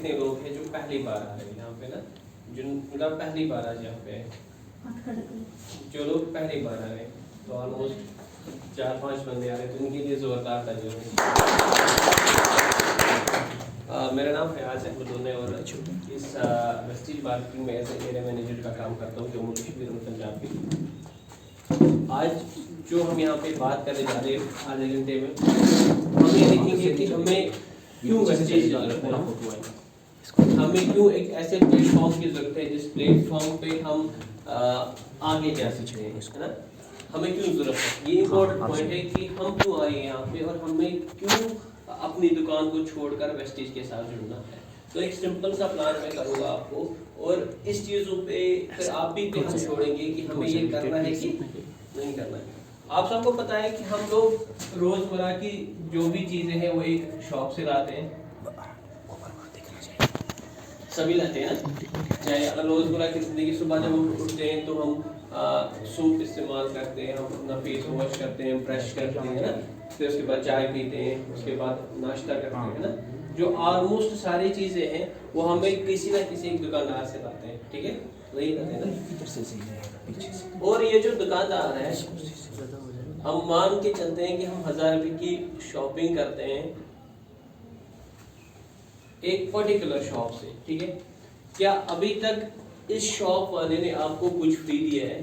कितने लोग हैं जो पहली बार आ रहे हैं यहाँ पे ना, जिनका पहली बार आज यहाँ पे है, जो लोग पहली बार आ रहे हैं, तो ऑलमोस्ट 4-5 बंदे आ रहे हैं, तो उनके लिए जोरदार तालियां होंगी। मेरा नाम फयाज अहमद है और इस वेस्टीज मार्केटिंग में एज एरिया मैनेजर का काम करता हूँ जम्मू कश्मीर और पंजाब की। आज जो हम यहाँ पे बात करने जा रहे हैं आधे घंटे में, हम ये देखेंगे कि हमें क्यों वेस्टीज जरूरत है, हमें क्यों एक ऐसे प्लेटफॉर्म की जरूरत है जिस प्लेटफॉर्म पे हम आगे जा सकते हैं, है ना। हमें क्यों जरूरत है, ये इम्पोर्टेंट पॉइंट है कि हम क्यों आए हैं यहाँ पे और हमें क्यों अपनी दुकान को छोड़कर वेस्टीज के साथ जुड़ना है। तो एक सिंपल सा प्लान मैं करूँगा आपको, और इस चीज़ों पे फिर आप भी ध्यान छोड़ेंगे कि हमें ये करना है कि नहीं करना है। आप सबको पता है कि हम लोग रोजमर्रा की जो भी चीजें हैं वो एक शॉप से लाते हैं, सभी लाते हैं ना। चाहे अगर रोजमर्रा की जिंदगी सुबह जब हम उठते हैं तो हम सूप इस्तेमाल करते हैं, हम अपना फेस वॉश करते हैं, ब्रश करते हैं ना, फिर उसके बाद चाय पीते हैं, उसके बाद नाश्ता करते हैं ना। जो ऑलमोस्ट सारी चीजें हैं वो हमें किसी ना किसी एक दुकानदार से लाते हैं, ठीक है, वही करते हैं ना। और ये जो दुकानदार है, हम मान के चलते हैं कि हम 1000 रुपए की शॉपिंग करते हैं एक पर्टिकुलर शॉप से, ठीक है। क्या अभी तक इस शॉप वाले ने आपको कुछ फ्री दिया है?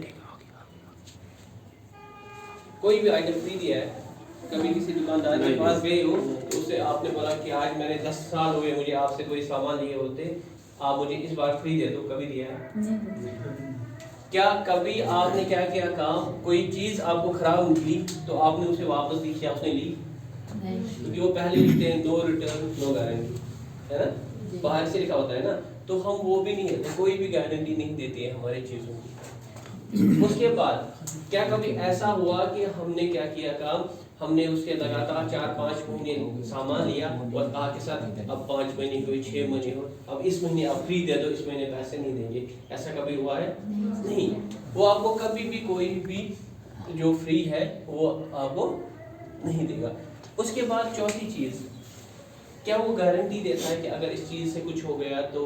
कोई भी आइटम फ्री दिया है? कभी किसी दुकानदार के पास गए हो तो उसे आपने बोला कि आज मैंने 10 साल हुए मुझे आपसे कोई सामान लिए होते, आप मुझे इस बार फ्री दे दो, कभी दिया है? क्या कभी आपने क्या किया काम, कोई चीज आपको खराब निकली तो आपने उसे वापस दी, क्या उसने ली? क्योंकि वो पहले लिखते हैं नो रिटर्न नो गारंटी, है ना, बाहर से लिखा होता है ना, तो हम वो भी नहीं देते, कोई भी गारंटी नहीं देती है हमारी चीजों की। उसके बाद क्या कभी ऐसा हुआ कि हमने क्या किया काम, हमने उसके लगातार 4-5 महीने सामान लिया और कहा के साथ अब 5 महीने हुए, 6 महीने हो, अब इस महीने आप फ्री दे दो, इस महीने पैसे नहीं देंगे, ऐसा कभी हुआ है? नहीं। वो आपको कभी भी कोई भी जो फ्री है वो आपको नहीं देगा। उसके बाद चौथी चीज, क्या वो गारंटी देता है कि अगर इस चीज से कुछ हो गया तो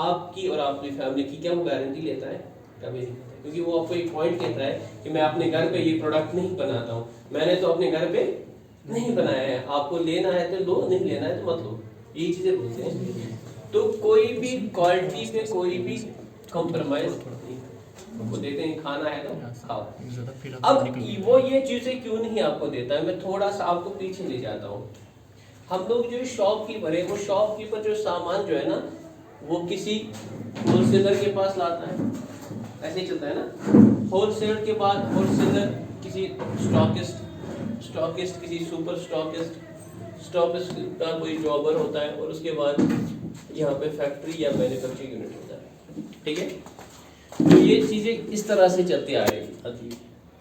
आपकी और आपकी फैमिली की, क्या वो गारंटी लेता है? कभी नहीं। क्योंकि वो आपको एक पॉइंट कहता है कि मैं अपने घर पे ये प्रोडक्ट नहीं बनाता हूँ, मैंने तो अपने घर पे नहीं बनाया है, आपको लेना है तो लो, नहीं लेना है तो मत लो, यही चीजें बोलते हैं। तो कोई भी क्वालिटी पे कोई भी कॉम्प्रोमाइज नहीं, आपको देते हैं खाना है तो खाओ। अब वो ये चीजें क्यों नहीं आपको देता है, मैं थोड़ा सा आपको पीछे ले जाता हूँ। हम लोग जो शॉपकीपर है, वो शॉपकीपर जो सामान जो है ना वो किसी होलसेलर के पास लाता है, ऐसे ही चलता है ना। होलसेलर के बाद होलसेलर किसी स्टॉकिस्ट किसी सुपर स्टॉकिस्ट का कोई जॉबर होता है, और उसके बाद यहाँ पे फैक्ट्री या मैन्युफैक्चरिंग यूनिट होता है, ठीक है। तो ये चीजें इस तरह से चलती आ रही है,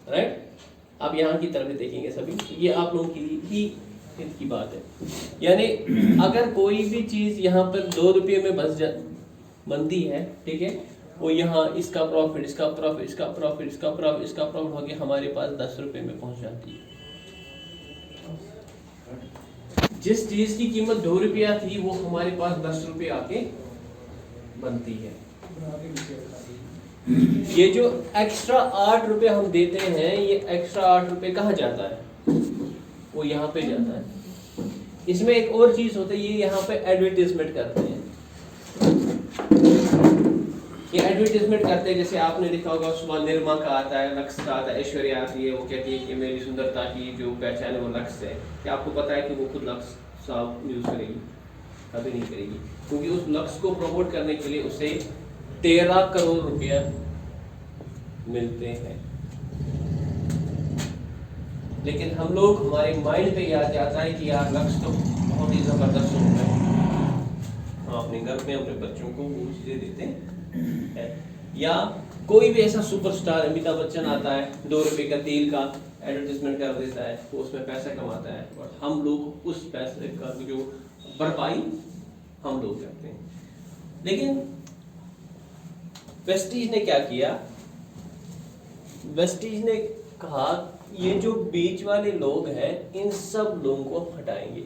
राइट। आप यहाँ की तरफ देखेंगे सभी, ये आप लोगों की ही हित की बात है। यानी अगर कोई भी चीज यहाँ पर 2 रुपये में बनती है, ठीक है, वो यहाँ इसका प्रॉफिट होके हमारे पास 10 रुपये में पहुंच जाती है। जिस चीज की कीमत 2 रुपया थी वो हमारे पास 10 रुपये आके बनती है। ये जो एक्स्ट्रा 8 रुपये हम देते हैं, ये एक्स्ट्रा 8 रुपये कहाँ जाता है? वो यहाँ पे जाता है। इसमें एक और चीज होती है, ये यहाँ पे एडवर्टाइजमेंट करते हैं। ये एडवर्टाइजमेंट करते हैं, जैसे आपने देखा होगा सुबह निरमा का आता है, लक्स का आता है, ऐश्वर्या आती है, वो कहती है कि मेरी सुंदरता की जो पहचान है वो लक्स है। क्या आपको पता है कि वो खुद लक्स साफ यूज करेगी? कभी नहीं करेगी, क्योंकि उस लक्स को प्रमोट करने के लिए उसे 13 करोड़ रुपया मिलते हैं। लेकिन हम लोग, हमारे माइंड पे याद जाता है कि यार लक्स तो बहुत ही जबरदस्त होता है, हम अपने घर में अपने बच्चों को वो चीजें देते हैं। या कोई भी ऐसा सुपरस्टार अमिताभ बच्चन आता है, 2 रुपए का तेल का एडवर्टाइजमेंट कर देता है, वो उसमें पैसा कमाता है, और हम लोग उस पैसे का जो भरपाई हम लोग करते हैं। लेकिन वेस्टीज ने क्या किया? वेस्टीज ने कहा ये जो बीच वाले लोग हैं इन सब लोगों को हटाएंगे।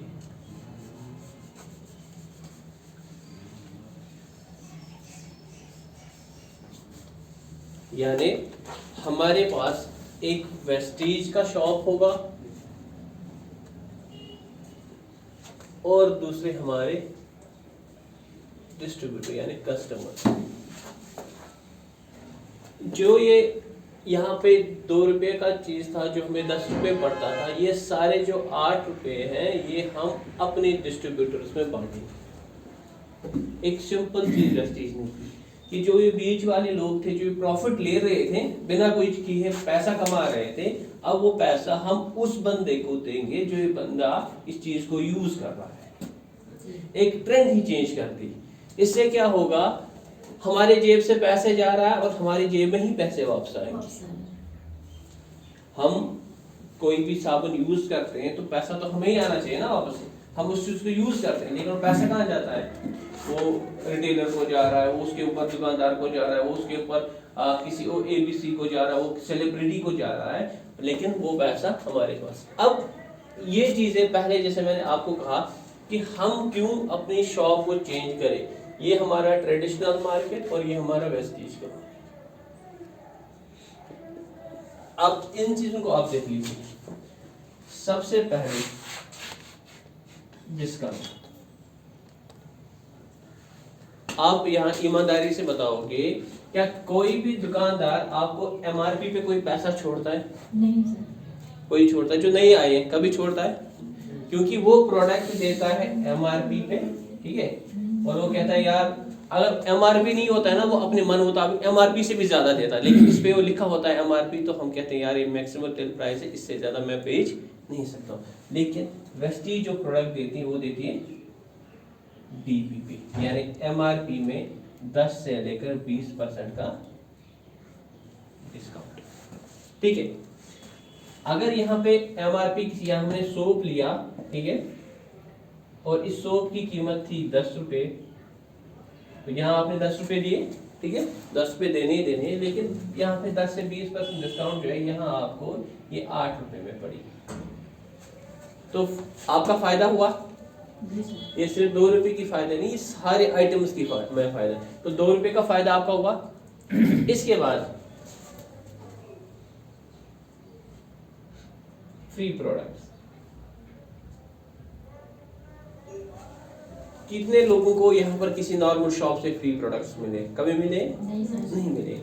यानी हमारे पास एक वेस्टीज का शॉप होगा और दूसरे हमारे डिस्ट्रीब्यूटर यानी कस्टमर। जो ये यहाँ पे 2 रुपए का चीज था जो हमें 10 रुपए पड़ता था, ये सारे जो 8 रुपए हैं ये हम अपने डिस्ट्रीब्यूटर्स में बांटेंगे। एक सिंपल चीज वेस्टीज ने की कि जो ये बीच वाले लोग थे जो प्रॉफिट ले रहे थे बिना कुछ किए पैसा कमा रहे थे, अब वो पैसा हम उस बंदे को देंगे जो ये बंदा इस चीज को यूज कर रहा है। एक ट्रेंड ही चेंज कर दी। इससे क्या होगा, हमारे जेब से पैसे जा रहा है और हमारी जेब में ही पैसे वापस आएंगे। हम कोई भी साबुन यूज करते हैं तो पैसा तो हमें ही आना चाहिए ना वापस। हम उस चीज को यूज करते हैं लेकिन पैसा कहाँ जाता है? वो रिटेलर को जा रहा है, वो उसके ऊपर दुकानदार को जा रहा है, वो उसके ऊपर किसी ABC को जा रहा है, वो सेलिब्रिटी को जा रहा है, लेकिन वो पैसा हमारे पास। अब ये चीजें पहले जैसे मैंने आपको कहा कि हम क्यों अपनी शॉप को चेंज करें। ये हमारा ट्रेडिशनल मार्केट और ये हमारा वेस्टीज का। अब इन चीजों को आप देख लीजिए। सबसे पहले डिस्काउंट, आप यहाँ ईमानदारी से बताओगे क्या कोई भी दुकानदार आपको MRP पे कोई पैसा छोड़ता है? नहीं सर। कोई छोड़ता है? जो नहीं आए हैं कभी छोड़ता है? क्योंकि वो प्रोडक्ट देता है MRP पे, ठीक है, और वो कहता है यार अगर MRP नहीं होता है ना, वो अपने मन मुताबिक MRP से भी ज्यादा देता है, लेकिन इस पे वो लिखा होता है MRP, तो हम कहते हैं यार ये मैक्सिमम टेल प्राइस है, इससे ज्यादा मैं बेच नहीं सकता। लेकिन वेस्टीज जो प्रोडक्ट देती है वो देती है DPP यानी MRP में 10 से लेकर 20% का डिस्काउंट, ठीक है। अगर यहाँ पे MRP किसी हमने सोप लिया, ठीक है, और इस सोप की कीमत थी 10 रुपए, तो यहाँ आपने 10 रुपए दिए, ठीक है, 10 रुपए देने ही देने, लेकिन यहाँ पे 10 से 20% डिस्काउंट जो है यहाँ आपको ये 8 रुपए में पड़ी, तो आपका फायदा हुआ। ये सिर्फ 2 रुपए की फायदा नहीं, ये सारे आइटम्स की फायदा, तो 2 रुपए का फायदा आपका हुआ। इसके बाद फ्री प्रोडक्ट्स, कितने लोगों को यहाँ पर किसी नॉर्मल शॉप से फ्री प्रोडक्ट्स मिले? कभी मिले? नहीं मिले।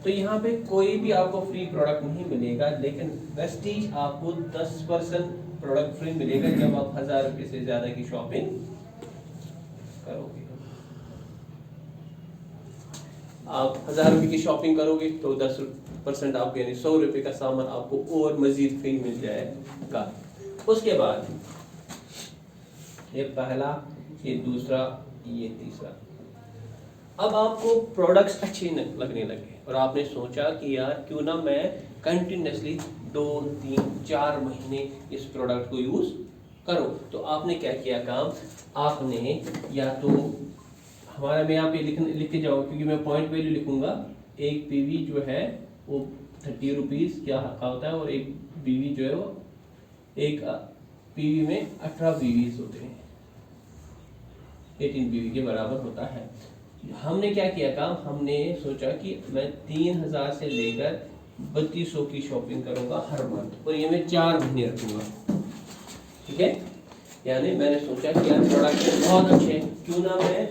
तो यहाँ पे कोई भी आपको फ्री प्रोडक्ट नहीं मिलेगा, लेकिन वेस्टीज आपको 10% प्रोडक्ट फ्री मिलेगा जब आप 1000 रुपए से ज्यादा की शॉपिंग करोगे। आप 1000 रुपए की शॉपिंग करोगे तो 10% आपको यानी 100 रुपए का सामान आपको और मजीद फ्री मिल जाएगा। उसके बाद ये पहला, ये दूसरा, ये तीसरा। अब आपको प्रोडक्ट्स अच्छे लगने लगे और आपने सोचा कि यार क्यों ना मैं कंटिन्यूसली 2, 3, 4 महीने इस प्रोडक्ट को यूज करूं। तो आपने क्या किया काम, आपने या तो हमारा, मैं यहाँ पे लिख के जाऊँ क्योंकि मैं पॉइंट वैल्यू लिखूंगा। एक PV जो है वो 30 रुपीज क्या होता है, और एक BV जो है वो एक PV में 18 BVs होते हैं, 18 BV के बराबर होता है। हमने क्या किया काम, हमने सोचा कि मैं 3000 से लेकर 3200 की शॉपिंग करूंगा हर मंथ, और ये मैं 4 महीने रखूंगा, ठीक है। यानी मैंने सोचा कि यार प्रोडक्ट बहुत अच्छे हैं, क्यों ना मैं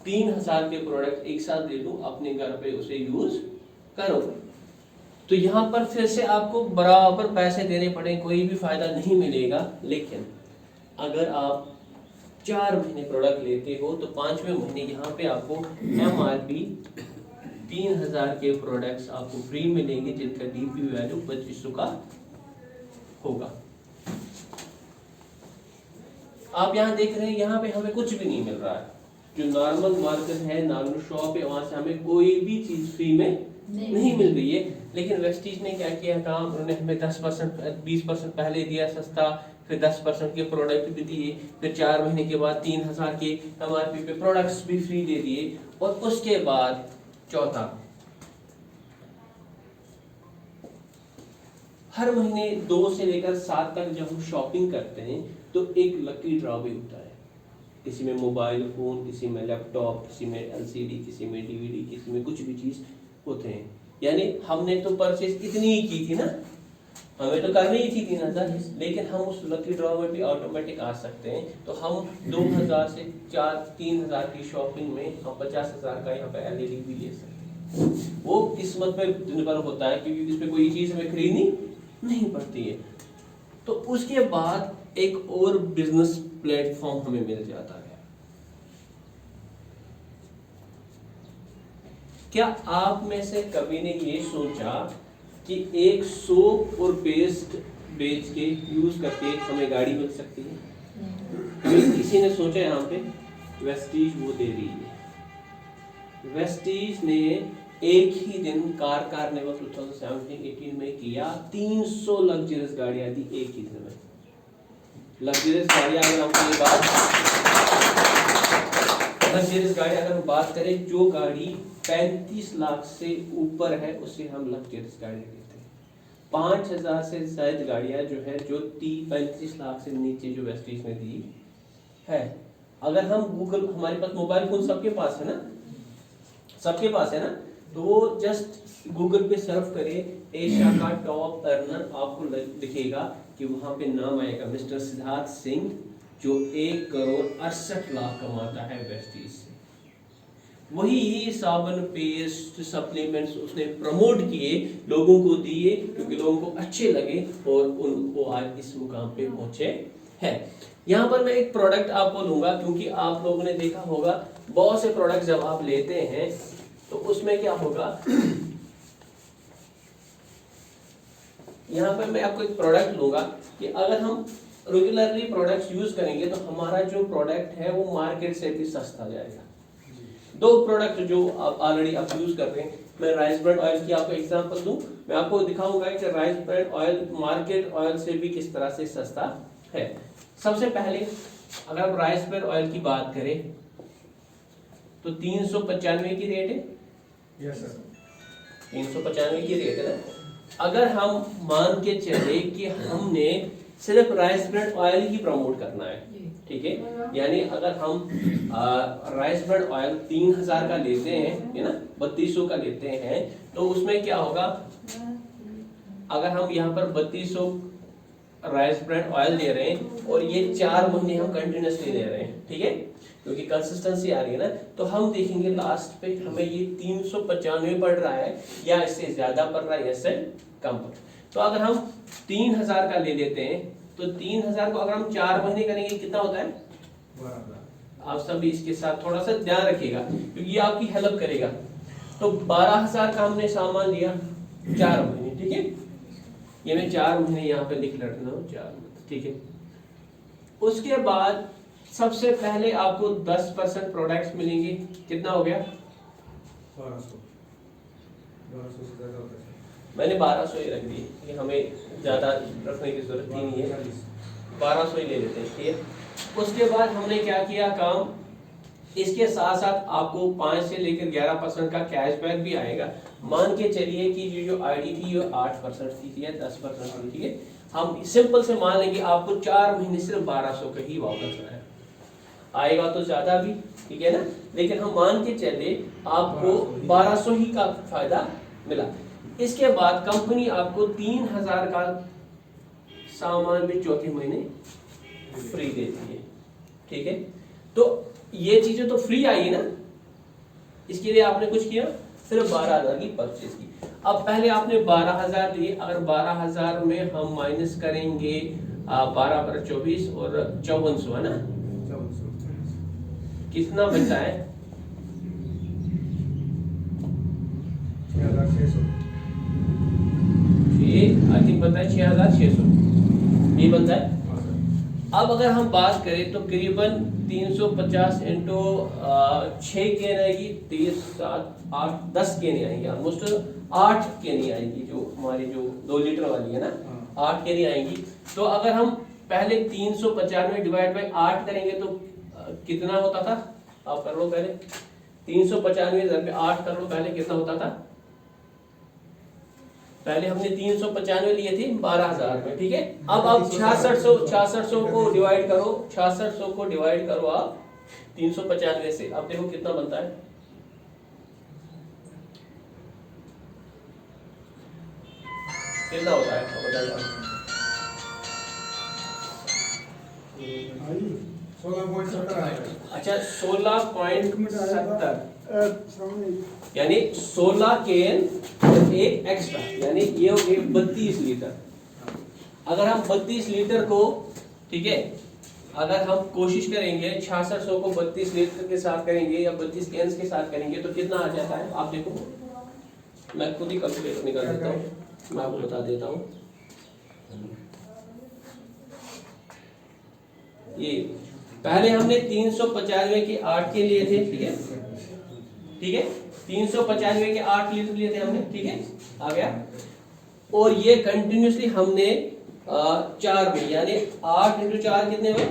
3000 के प्रोडक्ट एक साथ दे दूं, अपने घर पे उसे यूज करो। तो यहाँ पर फिर से आपको बराबर पैसे देने पड़े, कोई भी फायदा नहीं मिलेगा। लेकिन अगर आप 4 महीने प्रोडक्ट लेते हो तो 5वें महीने यहाँ पे आपको MRP 3000 के प्रोडक्ट्स आपको फ्री मिलेंगे जिनका DP वैल्यू 2500 का होगा। आप यहाँ देख रहे हैं यहाँ पे हमें कुछ भी नहीं मिल रहा है। जो नॉर्मल मार्केट है, नॉर्मल शॉप है, वहां से हमें कोई भी चीज फ्री में नहीं मिल रही है। लेकिन वेस्टीज ने क्या किया काम, उन्होंने हमें 10% 20% पहले दिया सस्ता, फिर 10% के प्रोडक्ट भी दिए, फिर 4 महीने के बाद 3000 के MRP पे प्रोडक्ट्स भी फ्री दे दिए। और उसके बाद चौथा, हर महीने 2 से लेकर 7 तक जब हम शॉपिंग करते हैं तो एक लकी ड्रॉ भी होता है। किसी में मोबाइल फोन, किसी में लैपटॉप, किसी में LCD, किसी में DVD, किसी में कुछ भी चीज होते हैं। यानी हमने तो परचेज इतनी ही की थी ना, हमें तो करनी ही थी 3000, लेकिन हम उस लकी ड्रॉ में भी ऑटोमेटिक आ सकते हैं। तो हम 2000 से 3000 की शॉपिंग में हम 50,000 का यहाँ पे एलईडी भी ले सकते हैं। वो किस्मत पे निर्भर होता है, क्योंकि इसमें कोई चीज हमें खरीदनी नहीं पड़ती है। तो उसके बाद एक और बिजनेस प्लेटफॉर्म हमें मिल जाता है। क्या आप में से कभी ने ये सोचा कि एक सोप और पेस्ट बेच के यूज करके हमें गाड़ी मिल सकती है? किसी ने सोचा? यहाँ पे वेस्टीज वो दे रही है। वेस्टीज ने एक ही दिन कार कार्निवल 2017-18 में किया 300 लग्जरियस गाड़ियां दी एक ही दिन में। लग्जरियस गाड़ियां अगर हम ये बात लग्जरियस गाड़ी अगर हम बात करें, जो गाड़ी 35 लाख से ऊपर है उसे हम लग्जरियस गाड़ी कहते हैं। 5000 से ज्यादा गाड़ियां जो है जो 35 लाख से नीचे जो वेस्टीज ने दी है। अगर हम गूगल, हमारे पास मोबाइल फोन सबके पास है ना, सबके पास है ना, तो वो जस्ट गूगल पे सर्फ करें एशिया का टॉप अर्नर, आपको दिखेगा कि वहां पे नाम आएगा मिस्टर सिद्धार्थ सिंह, जो 1,68,00,000 कमाता है वेस्टीज से। वही साबुन पेस्ट सप्लीमेंट्स उसने प्रमोट किए, लोगों को दिए, क्योंकि लोगों को अच्छे लगे और उनको आज इस मुकाम पे पहुंचे हैं। यहाँ पर मैं एक प्रोडक्ट आपको लूंगा, क्योंकि आप लोगों ने देखा होगा बहुत से प्रोडक्ट जब आप लेते हैं तो उसमें क्या होगा। यहाँ पर मैं आपको एक प्रोडक्ट लूंगा कि अगर हम रेगुलरली प्रोडक्ट्स यूज करेंगे तो हमारा जो प्रोडक्ट है वो मार्केट से भी सस्ता जाएगा। दो प्रोडक्ट जो आप ऑलरेडी आप यूज कर रहे हैं, मैं राइस ब्रांड ऑयल की आपको एग्जांपल दूं, मैं आपको दिखाऊंगा कि rice brand oil market oil से भी किस तरह से सस्ता है। सबसे पहले अगर आप राइस ब्रांड ऑयल की बात करें तो 395 की रेट है। यस सर, 395 की रेट है ना। अगर हम मान के चले कि हमने सिर्फ राइस ब्रांड ऑयल ही प्रमोट करना है, ठीक है, यानी अगर हम राइस ब्रांड ऑयल 3000 का लेते हैं, है ना, 3200 का लेते हैं, तो उसमें क्या होगा, अगर हम यहाँ पर 3200 राइस ब्रांड ऑयल दे रहे हैं और ये 4 महीने हम कंटिन्यूसली दे रहे हैं, ठीक है, क्योंकि कंसिस्टेंसी आ रही है ना, तो हम देखेंगे लास्ट पे हमें ये 395 पड़ रहा है या इससे ज्यादा पड़ रहा है या इससे कम पड़ रहा है। तो अगर हम 3000 का ले लेते हैं तो 3000 को अगर हम 4 महीने करेंगे कितना होता है? 12,000। आप सब इसके साथ थोड़ा सा ध्यान रखिएगा, क्योंकि ये आपकी हेल्प करेगा। तो 12,000 का हमने सामान लिया 4 महीने, ठीक है, ये मैं 4 महीने यहाँ पे लिख रहा हूँ, 4 महीने, ठीक है। उसके बाद सबसे पहले आपको 10% प्रोडक्ट्स मिलेंगे, कितना हो गया? 1200 से ज्यादा होता है। मैंने 1200 ही रख दिए, कि हमें ज्यादा रखने की जरूरत ही नहीं है, 1200 ही ले लेते हैं, ठीक है। उसके बाद हमने क्या किया काम, इसके साथ साथ आपको 5 से लेकर 11% का कैशबैक भी आएगा। मान के चलिए कि जो आईडी थी वो 8% थी या 10% थी, ठीक है। हम सिंपल से मान लेंगे आपको 4 महीने सिर्फ 1200 का ही वापस आएगा, तो ज्यादा भी, ठीक है ना, लेकिन हम मान के चले आपको 1200 ही का फायदा मिला। इसके बाद कंपनी आपको 3000 का सामान भी चौथे महीने फ्री देती है, ठीक है। तो ये चीजें तो फ्री आई ना, इसके लिए आपने कुछ किया, सिर्फ 12,000 की परचेज की। अब पहले आपने 12,000 लिए, अगर 12,000 में हम माइनस करेंगे 12 पर 24 और 5400 है ना, 5400 कितना बचता है? 6,600। आई थिंक बनता है 6,600, ये बनता है। हाँ सर। अब अगर हम बात करें तो करीबन 350 इंटू 6 केन आएगी, 30 7 8 10 केन आएंगी, ऑलमोस्ट 8 केन आएंगी, जो हमारी जो 2 लीटर वाली है ना, 8 केन आएंगी। तो अगर हम पहले 395 डिवाइड बाई 8 करेंगे तो कितना होता था? आप कर लो पहले, 395 8 कर लो पहले, कितना होता था? पहले हमने 395 लिए थे 12,000 में, ठीक है। अब आप 6600 को डिवाइड करो, 6600 को डिवाइड करो आप 395 से, अब देखो कितना बनता है। कितना होता है आप बताइए। 16.70 आ रहा है। अच्छा 16.70 यानी 16 केन एक एक्स्ट्रा, यानी ये हो गए 32 लीटर। अगर हम 32 लीटर को, ठीक है, अगर हम कोशिश करेंगे 6600 को 32 लीटर के साथ करेंगे या 32 कैंस के साथ करेंगे तो कितना आ जाता है आप देखो। मैं खुद ही कैलकुलेटर निकाल देता हूँ, मैं आपको बता देता हूँ। ये पहले हमने 395 के 8 के लिए थे, ठीक है, ठीक है, 395 के 8 लीटर लिए थे हमने, ठीक है, आ गया। और ये कंटिन्यूसली हमने 4 में, यानी 8 × 4 कितने हुए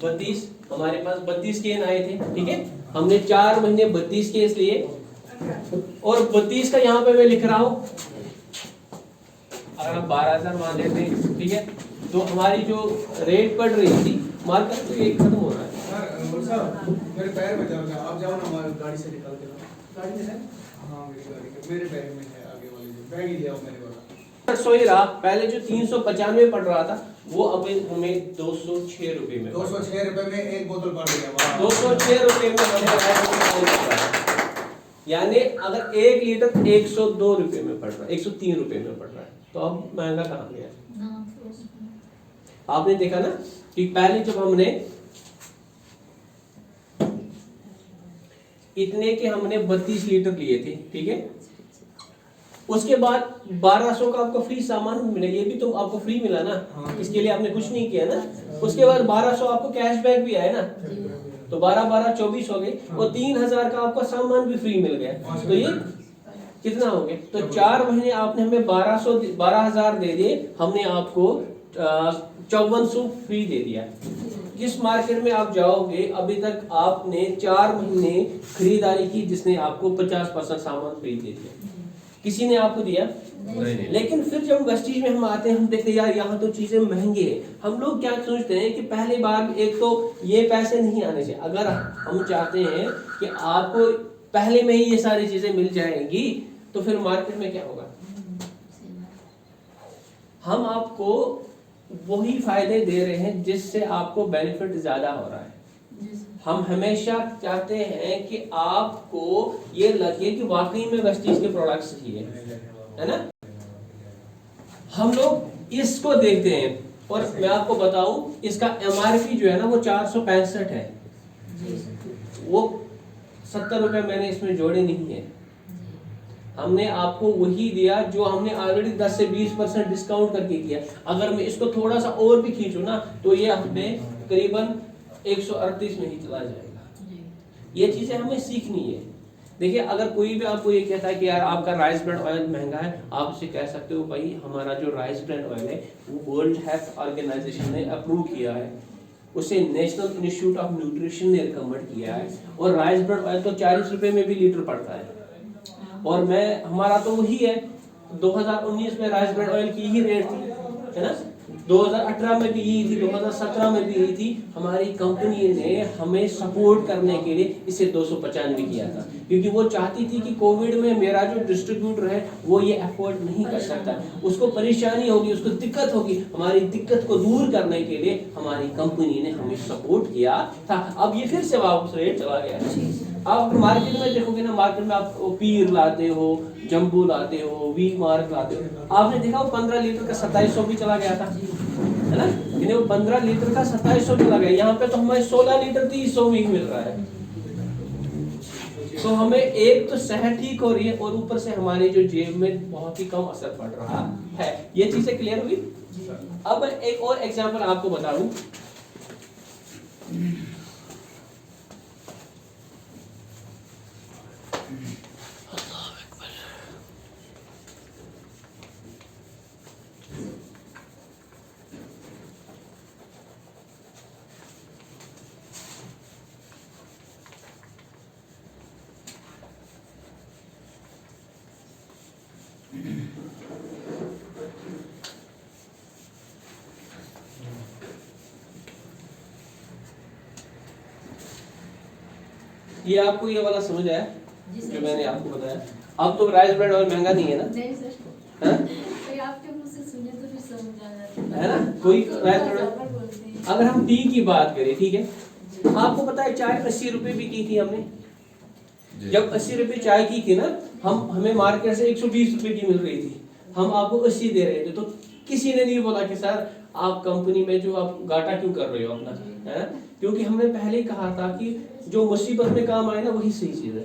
32, हमारे पास 32 केन आए थे, ठीक है, हमने 4 महीने 32 केस लिए। और 32 का यहाँ पे मैं लिख रहा हूँ, अगर हम 12,000 मान लेते हैं, ठीक है, तो हमारी जो रेट पड़ रही थी मार्केट तो ये खत्म हो रहा है। सर मेरे पैर में दर्द है, आप जाओ ना हमारी गाड़ी से निकाल के लाओ। गाड़ी में है? हाँ मेरी गाड़ी के मेरे बैग में है, आगे वाले जो बैग ही ले आओ मेरे वाला। सो ही रहा, पहले जो 395 पड़ रहा था वो अब हमें 206 रुपए में, 206 रुपए में एक बोतल पड़ गया। 206 रुपए में हमें, यानी अगर 1 लीटर 102 रुपए में पड़ रहा है, 103 रुपए में पड़ रहा है, तो अब महंगा कहाँ गया। आपने देखा ना कि पहले जब हमने इतने के हमने 32 लीटर लिए थे, ठीक है, उसके बाद 1200 का आपको फ्री सामान मिला, ये भी तो आपको फ्री मिला ना, इसके लिए आपने कुछ नहीं किया ना। उसके बाद 1200 आपको कैशबैक भी आया ना, तो 12 24 हो गए, और 3000 का आपका सामान भी फ्री मिल गया, तो ये कितना हो गया। तो 4 महीने आपने हमें 12,000 दे दिए, हमने आपको 5400 फ्री दे दिया। जिस मार्केट में आप जाओगे अभी तक आपने 4 महीने खरीदारी की जिसने आपको 50% सामान फ्री दे दिया, किसी ने आपको दिया नहीं। लेकिन फिर जब वेस्टीज में हम आते हैं, हम देखते हैं यार यहाँ तो चीजें महंगी है। हम लोग क्या सोचते हैं कि पहले बार एक तो ये पैसे नहीं आने चाहिए। अगर हम चाहते हैं कि आपको पहले में ही ये सारी चीजें मिल जाएंगी तो फिर मार्केट में क्या होगा। हम आपको वही फायदे दे रहे हैं जिससे आपको बेनिफिट ज्यादा हो रहा है। हम हमेशा चाहते हैं कि आपको ये लगे कि वाकई में वेस्टीज के प्रोडक्ट्स ही है ना। हम लोग इसको देखते हैं, और मैं आपको बताऊं इसका एमआरपी जो है ना वो 465 है, वो 70 रुपए मैंने इसमें जोड़े नहीं है। हमने आपको वही दिया जो हमने ऑलरेडी 10 से 20% डिस्काउंट करके दिया। अगर मैं इसको थोड़ा सा और भी खींचूं ना तो ये हमें करीबन 138 में ही चला जाएगा। ये चीजें हमें सीखनी है। देखिए अगर कोई भी आपको ये कहता है कि यार आपका राइस ब्रांड ऑयल महंगा है, आप उसे कह सकते हो भाई हमारा जो राइस ब्रांड ऑयल है वो वर्ल्ड हेल्थ ऑर्गेनाइजेशन ने अप्रूव किया है, उसे नेशनल इंस्टीट्यूट ऑफ न्यूट्रिशन ने रिकमेंड किया है, और राइस ब्रांड ऑयल तो 40 रुपए में भी लीटर पड़ता है। और मैं हमारा तो वही है, 2019 में राइस ब्रांड ऑयल की ही रेट थी, है ना, 2018 में भी यही थी, 2017 में भी यही थी। हमारी कंपनी ने हमें सपोर्ट करने के लिए इसे 295 किया था, क्योंकि वो चाहती थी कि कोविड में मेरा जो डिस्ट्रीब्यूटर है वो ये अफोर्ड नहीं कर सकता, उसको परेशानी होगी, उसको दिक्कत होगी। हमारी दिक्कत को दूर करने के लिए हमारी कंपनी ने हमें सपोर्ट किया था। अब ये फिर से वापस रेट चला गया। आप मार्केट में देखोगे ना, मार्केट में आप पीर लाते हो, जंबू लाते हो, वी मार्क लाते हो, आपने देखा वो 15 लीटर का 2700 भी चला गया था, है ना, यानी वो 15 लीटर का 2700 चला गया। यहाँ पे तो हमें 16 लीटर 300 भी मिल रहा है। तो हमें एक तो सेहत ठीक हो रही है और ऊपर से हमारी जो जेब में बहुत ही कम असर पड़ रहा है। ये चीजें क्लियर हुई। अब एक और एग्जांपल आपको बता दूं। ये आपको ये वाला समझ आया जो मैंने आपको बताया। अब तो राइस ब्रांड ऑयल महंगा नहीं है ना, आपके मुंह से सुने तो फिर समझ आ जाता है ना। कोई अगर हम टी की बात करें, ठीक है, आपको पता है चाय 80 रुपए भी की थी हमने। जब 80 रुपए चाय की थी ना, हमें मार्केट से 120 रुपए की मिल रही थी, हम आपको 80 दे रहे थे, तो किसी ने नहीं बोला कि सर आप कंपनी में जो आप घाटा क्यों कर रहे हो अपना, है ना। क्योंकि हमने पहले ही कहा था कि जो मुसीबत में काम आए ना वही सही चीज है,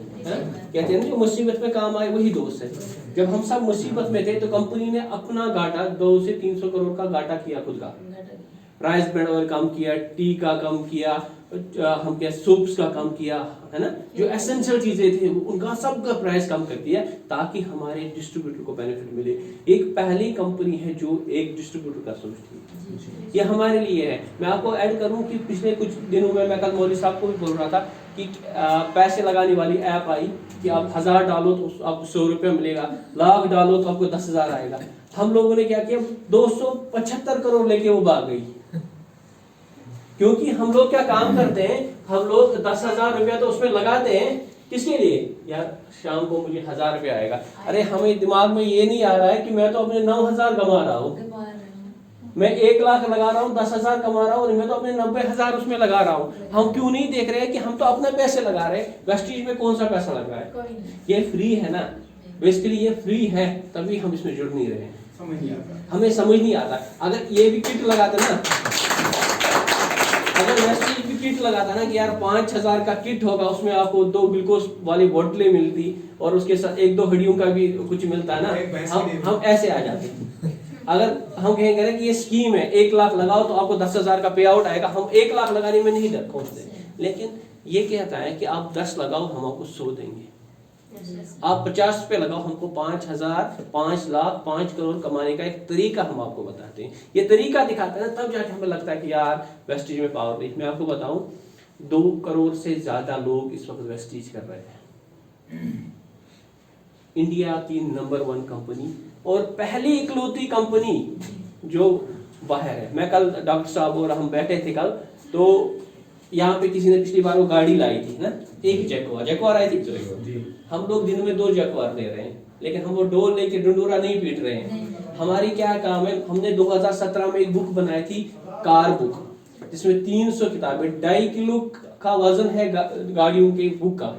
कहते हैं ना, जो मुसीबत में काम आए वही दोस्त है। जब हम सब मुसीबत में थे तो कंपनी ने अपना घाटा 200 से 300 करोड़ का घाटा किया खुद का। राइस ब्रांड ऑयल कम किया, टी का कम किया, हम क्या सूप्स का कम किया, है ना। जो एसेंशियल चीजें थी उनका सबका प्राइस कम कर दिया ताकि हमारे डिस्ट्रीब्यूटर को बेनिफिट मिले। एक पहली कंपनी है जो एक डिस्ट्रीब्यूटर का सोचती है, ये हमारे लिए है। मैं आपको ऐड करूं कि पिछले कुछ दिनों में मैं कल मौलवी साहब को भी बोल रहा था कि पैसे लगाने वाली ऐप आई कि आप 1000 डालो तो आपको 100 रुपया मिलेगा, लाख डालो तो आपको 10,000 आएगा। हम लोगों ने क्या किया, 275 करोड़ लेके वो भाग गई। क्योंकि हम लोग क्या काम करते हैं, हम लोग 10,000 रुपया तो उसमें लगाते हैं, किसके लिए, यार शाम को मुझे 1000 रुपया आएगा। अरे हमें दिमाग में ये नहीं आ रहा है कि मैं तो अपने 9,000 कमा रहा हूँ, मैं 1 लाख लगा रहा हूँ, 10,000 कमा रहा हूँ और मैं तो अपने 90,000 उसमें लगा रहा हूँ। हम क्यों नहीं देख रहे हैं कि हम तो अपने पैसे लगा रहे हैं, वेस्टीज में कौन सा पैसा लग रहा है, ये फ्री है ना। बेसिकली ये फ्री है, तभी हम इसमें जुड़ नहीं रहे हैं, हमें समझ नहीं आता। अगर ये भी किट लगाते ना, अगर वेस्टीज भी किट लगाता ना कि यार 5,000 का किट होगा, उसमें आपको 2 ग्लूकोज वाली बोतलें मिलती और उसके साथ 1-2 हड्डियों का भी कुछ मिलता है ना, हम ऐसे आ जाते। अगर हम कहेंगे कि ये स्कीम है 1 लाख लगाओ तो आपको 10,000 का पे आउट आएगा, हम 1 लाख लगाने में नहीं डर पहुंचते। लेकिन ये कहता है कि आप 10 लगाओ हम आपको 100 देंगे, आप 50 रुपए लगाओ हमको 5,000, 5 लाख, 5 करोड़ कमाने का एक तरीका हम आपको बताते हैं। ये तरीका दिखाते हैं तब जाके हमें लगता है कि यार वेस्टीज में पावर नहीं। मैं आपको बताऊं 2 करोड़ से ज्यादा लोग इस वक्त वेस्टीज कर रहे हैं। इंडिया की नंबर 1 कंपनी और पहली इकलौती कंपनी जो बाहर है। मैं कल डॉक्टर साहब और हम बैठे थे कल, तो यहाँ पे किसी ने पिछली बार वो गाड़ी लाई थी ना, एक जैगवार आई थी। हम लोग दिन में 2 जैगवार ले रहे हैं, लेकिन हम वो डोल लेके डंडोरा नहीं पीट रहे हैं। हमारी क्या काम है, हमने 2017 में एक बुक बनाई थी, कार बुक, जिसमें 300 किताबें, 2.5 किलो का वजन है गाड़ियों के बुक का।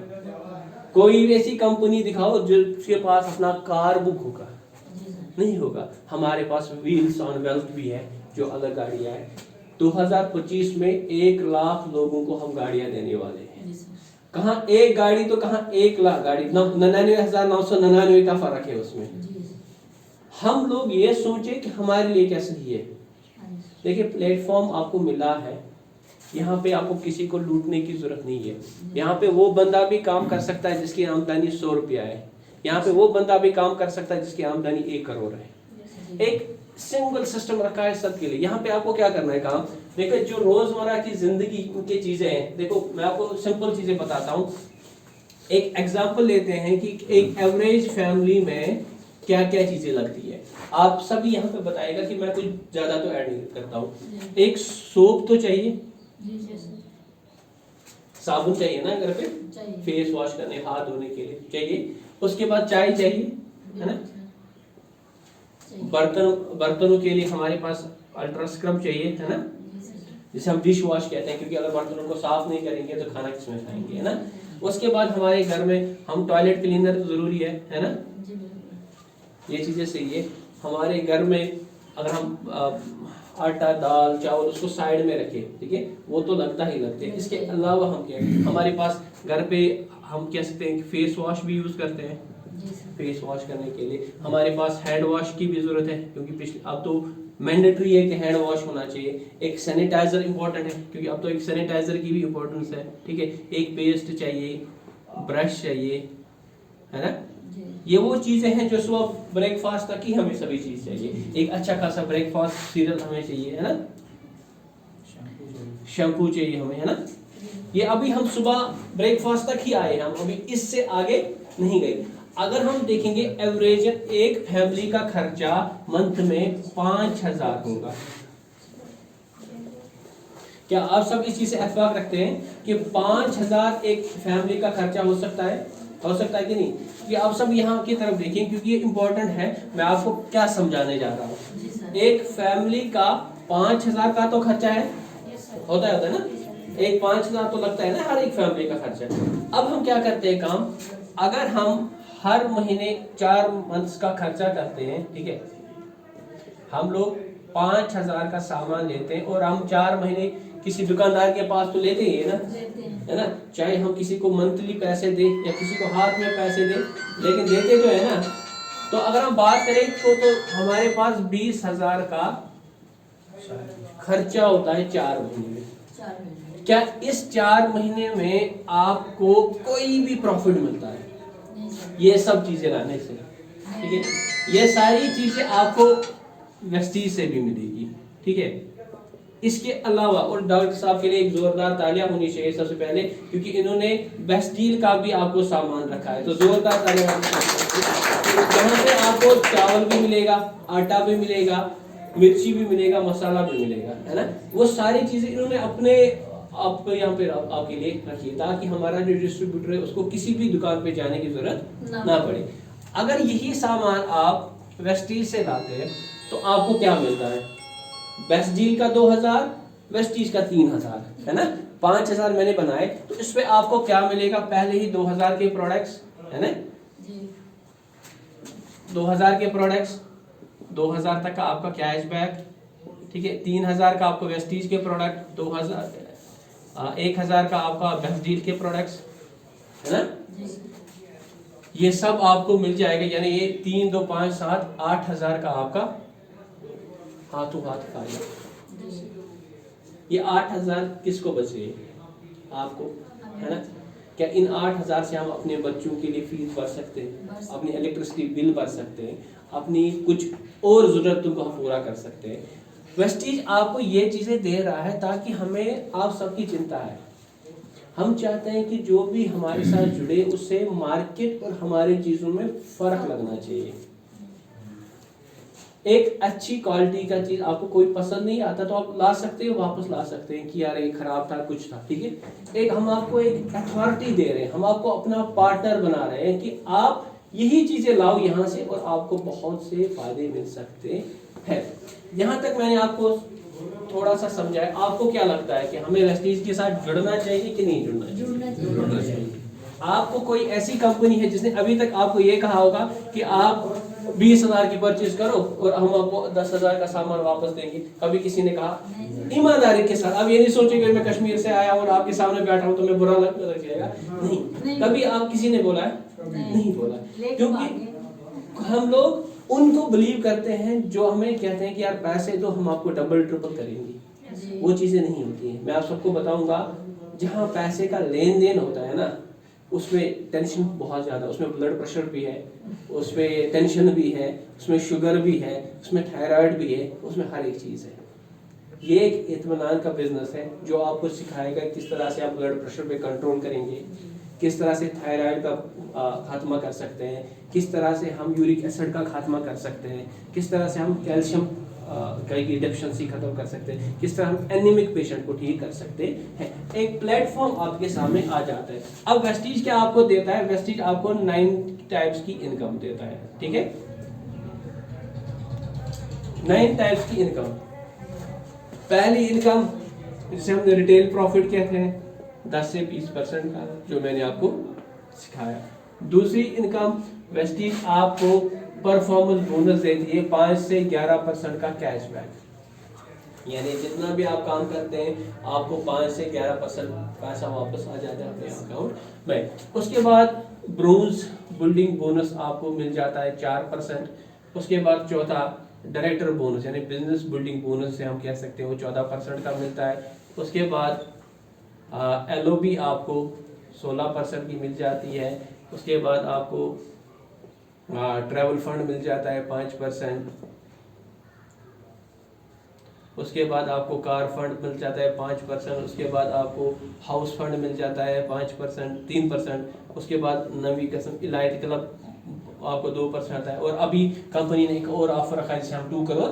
कोई ऐसी कंपनी दिखाओ जिसके पास अपना कार बुक होगा, नहीं होगा। हमारे पास व्हील्स ऑन वेल्थ भी है जो अलग गाड़ियां है। 2025 में 1 लाख लोगों को हम गाड़ियां देने वाले हैं। कहाँ एक गाड़ी तो कहाँ 1 लाख गाड़ी, 99,999 का फर्क है उसमें। हम लोग ये सोचे कि हमारे लिए क्या सही है। देखिए प्लेटफॉर्म आपको मिला है, यहाँ पे आपको किसी को लूटने की जरूरत नहीं है। यहाँ पे वो बंदा भी काम कर सकता है जिसकी आमदनी 100 रुपया है, यहाँ पे वो बंदा भी काम कर सकता है जिसकी आमदनी 1 करोड़ है। एक सिंगल सिस्टम रखा है सबके लिए। यहाँ पे आपको क्या करना है काम, देखो जो रोजमर्रा की जिंदगी की चीजें हैं, देखो मैं आपको सिंपल चीजें बताता हूँ। एक एग्जांपल लेते हैं कि एक एवरेज फैमिली में क्या क्या चीजें लगती है। आप सभी यहाँ पे बताएगा कि मैं कुछ ज्यादा तो ऐड नहीं करता हूँ। एक सोप तो चाहिए, साबुन चाहिए ना घर पे, फेस वॉश करने, हाथ धोने के लिए चाहिए। उसके बाद चाय चाहिए, है ना। बर्तनों के लिए हमारे पास अल्ट्रा स्क्रब चाहिए, है ना, जिसे हम डिश वॉश कहते हैं, क्योंकि अगर बर्तनों को साफ नहीं करेंगे तो खाना किसमें खाएंगे, है ना। उसके बाद हमारे घर में हम टॉयलेट क्लीनर जरूरी है ना, ये चीजें सही है। हमारे घर में अगर हम आटा, दाल, चावल उसको साइड में रखें, ठीक है, वो तो लगता ही लगते हैं। इसके अलावा हम क्या, हमारे पास घर पे हम कह सकते हैं कि फेस वॉश भी यूज करते हैं। फेस वॉश करने के लिए हमारे पास हैंड वॉश की भी जरूरत है, क्योंकि अब तो मैंडेटरी है कि हैंड वॉश होना चाहिए। एक सैनिटाइजर इंपॉर्टेंट है, क्योंकि अब तो एक सैनिटाइजर की भी इंपॉर्टेंस है, ठीक है। एक पेस्ट चाहिए, ब्रश चाहिए, है ना। ये वो चीजें हैं जो सुबह ब्रेकफास्ट तक ही हमें सभी चीज चाहिए। एक अच्छा खासा ब्रेकफास्ट सीरियल हमें चाहिए, है ना। शैम्पू चाहिए हमें, है ना। ये अभी हम सुबह ब्रेकफास्ट तक ही आए, हम अभी इससे आगे नहीं गए। अगर हम देखेंगे एवरेज एक फैमिली का खर्चा मंथ में 5,000 होगा। क्या आप सब इस चीज से इत्तेफाक रखते हैं कि 5,000 एक फैमिली का खर्चा हो सकता है? हो सकता है कि नहीं? कि आप सब यहाँ की तरफ देखिए क्योंकि ये इम्पोर्टेंट है। मैं आपको क्या समझाने जा रहा हूँ। एक फैमिली का 5,000 का तो खर्चा है, होता है ना, एक 5,000 तो लगता है ना हर एक फैमिली का खर्चा। अब हम क्या करते हैं काम, अगर हम हर महीने 4 मंथ्स का खर्चा करते हैं, ठीक है, हम लोग 5,000 का सामान लेते हैं और हम 4 महीने किसी दुकानदार के पास तो लेते ही है ना, है ना, चाहे हम किसी को मंथली पैसे दें या किसी को हाथ में पैसे दें, लेकिन देते तो है ना। तो अगर हम बात करें तो हमारे पास 20,000 का खर्चा होता है 4 महीने में। क्या इस 4 महीने में आपको कोई भी प्रॉफिट मिलता है? ये सब चीजें लाने से, ठीक है, ये सारी चीजें आपको वेस्टीज से भी मिलेगी, ठीक है। इसके अलावा, और डॉक्टर साहब के लिए एक जोरदार तालियां होनी चाहिए सबसे पहले, क्योंकि इन्होंने बेस्ट डील का भी आपको सामान रखा है, तो जोरदार तालियां। जहाँ से आपको चावल भी मिलेगा, आटा भी मिलेगा, मिर्ची भी मिलेगा, मसाला भी मिलेगा, है ना, वो सारी चीजें इन्होंने अपने आपको यहाँ पे आपके लिए रखिए, ताकि हमारा जो डिस्ट्रीब्यूटर है उसको किसी भी दुकान पे जाने की जरूरत ना पड़े। अगर यही सामान आप वेस्टीज से लाते हैं तो आपको क्या मिलता है? बेस्ट डील का 2,000, वेस्टीज का 3,000, है ना, 5,000 मैंने बनाए, तो इस पे आपको क्या मिलेगा? पहले ही 2,000 के प्रोडक्ट्स, है ना, 2,000 के प्रोडक्ट्स, 2,000 तक का आपका कैशबैक, ठीक है, 3,000 का आपको वेस्टीज के प्रोडक्ट, 1,000 का आपका बेस्ट डील के प्रोडक्ट्स, है ना, ये सब आपको मिल जाएगा। यानी ये 3, 2, 5, 7, 8,000 का आपका हाथों हाथ फायदा। ये 8,000 किसको बचे? आपको, है ना। क्या इन 8,000 से हम अपने बच्चों के लिए फीस भर सकते हैं, अपनी इलेक्ट्रिसिटी बिल भर सकते हैं, अपनी कुछ और जरूरतों को हम पूरा कर सकते हैं? वेस्टीज आपको ये चीजें दे रहा है ताकि हमें आप सबकी चिंता है। हम चाहते हैं कि जो भी हमारे साथ जुड़े उससे मार्केट और हमारी चीजों में फर्क लगना चाहिए। एक अच्छी क्वालिटी का चीज आपको कोई पसंद नहीं आता तो आप ला सकते हो, वापस ला सकते हैं कि यार ये खराब था, कुछ था, ठीक है। एक हम आपको एक अथॉरिटी दे रहे हैं, हम आपको अपना पार्टनर बना रहे हैं कि आप यही चीजें लाओ यहाँ से और आपको बहुत से फायदे मिल सकते हैं। यहाँ तक मैंने आपको थोड़ा सा समझाया। आपको क्या लगता है कि हमें वेस्टीज के साथ जुड़ना चाहिए कि नहीं जुड़ना चाहिए? आपको कोई ऐसी कंपनी है जिसने अभी तक आपको ये कहा होगा कि आप 20,000 की परचेज करो और हम आपको 10,000 का सामान वापस देंगे? कभी किसी ने कहा? ईमानदारी के साथ। अब ये नहीं सोचेंगे मैं कश्मीर से आया और आपके सामने बैठा हूँ तो मैं बुरा लग जाएगा, नहीं। कभी आप किसी ने बोला है? नहीं बोला, क्योंकि हम लोग उनको बिलीव करते हैं जो हमें कहते हैं कि यार पैसे तो हम आपको डबल ट्रिपल करेंगे। वो चीजें नहीं होती हैं। मैं आप सबको बताऊंगा, जहाँ पैसे का लेन देन होता है ना, उसमें टेंशन बहुत ज़्यादा, उसमें ब्लड प्रेशर भी है, उसमें टेंशन भी है, उसमें शुगर भी है, उसमें थायराइड भी है, उसमें हर एक चीज़ है। ये एक इत्मीनान का बिजनेस है जो आपको सिखाएगा किस तरह से आप ब्लड प्रेशर पे कंट्रोल करेंगे, किस तरह से थायराइड का खात्मा कर सकते हैं, किस तरह से हम यूरिक एसिड का खात्मा कर सकते हैं, किस तरह से हम कैल्शियम की डेफिशिएंसी खत्म कर सकते हैं, किस तरह हम एनीमिक पेशेंट को ठीक कर सकते हैं। एक प्लेटफॉर्म आपके सामने आ जाता है। अब वेस्टीज क्या आपको देता है? वेस्टीज आपको 9 टाइप्स की इनकम देता है, ठीक है, 9 टाइप्स की इनकम। पहली इनकम जिसे हम रिटेल प्रॉफिट कहते हैं, 10 से 20% का, जो मैंने आपको सिखाया। दूसरी इनकम वेस्टीज आपको परफॉर्मेंस बोनस देती है, 5 से 11% का कैशबैक। यानी जितना भी आप काम करते हैं आपको 5 से 11% पैसा वापस आ जाता है अपने अकाउंट में। उसके बाद ब्रोंज बिल्डिंग बोनस आपको मिल जाता है 4%। उसके बाद चौथा डायरेक्टर बोनस, यानी बिजनेस बिल्डिंग बोनस से हम कह सकते हैं, वो 14% का मिलता है। उसके बाद LOB आपको 16% की मिल जाती है। उसके बाद आपको ट्रैवल फंड मिल जाता है 5%। उसके बाद आपको कार फंड मिल जाता है 5%। उसके बाद आपको हाउस फंड मिल जाता है 5%, 3%। उसके बाद नवी कसम इलायती क्लब आपको 2% आता है। और अभी कंपनी ने एक और ऑफर रखा है जिसे हम 2 करोड़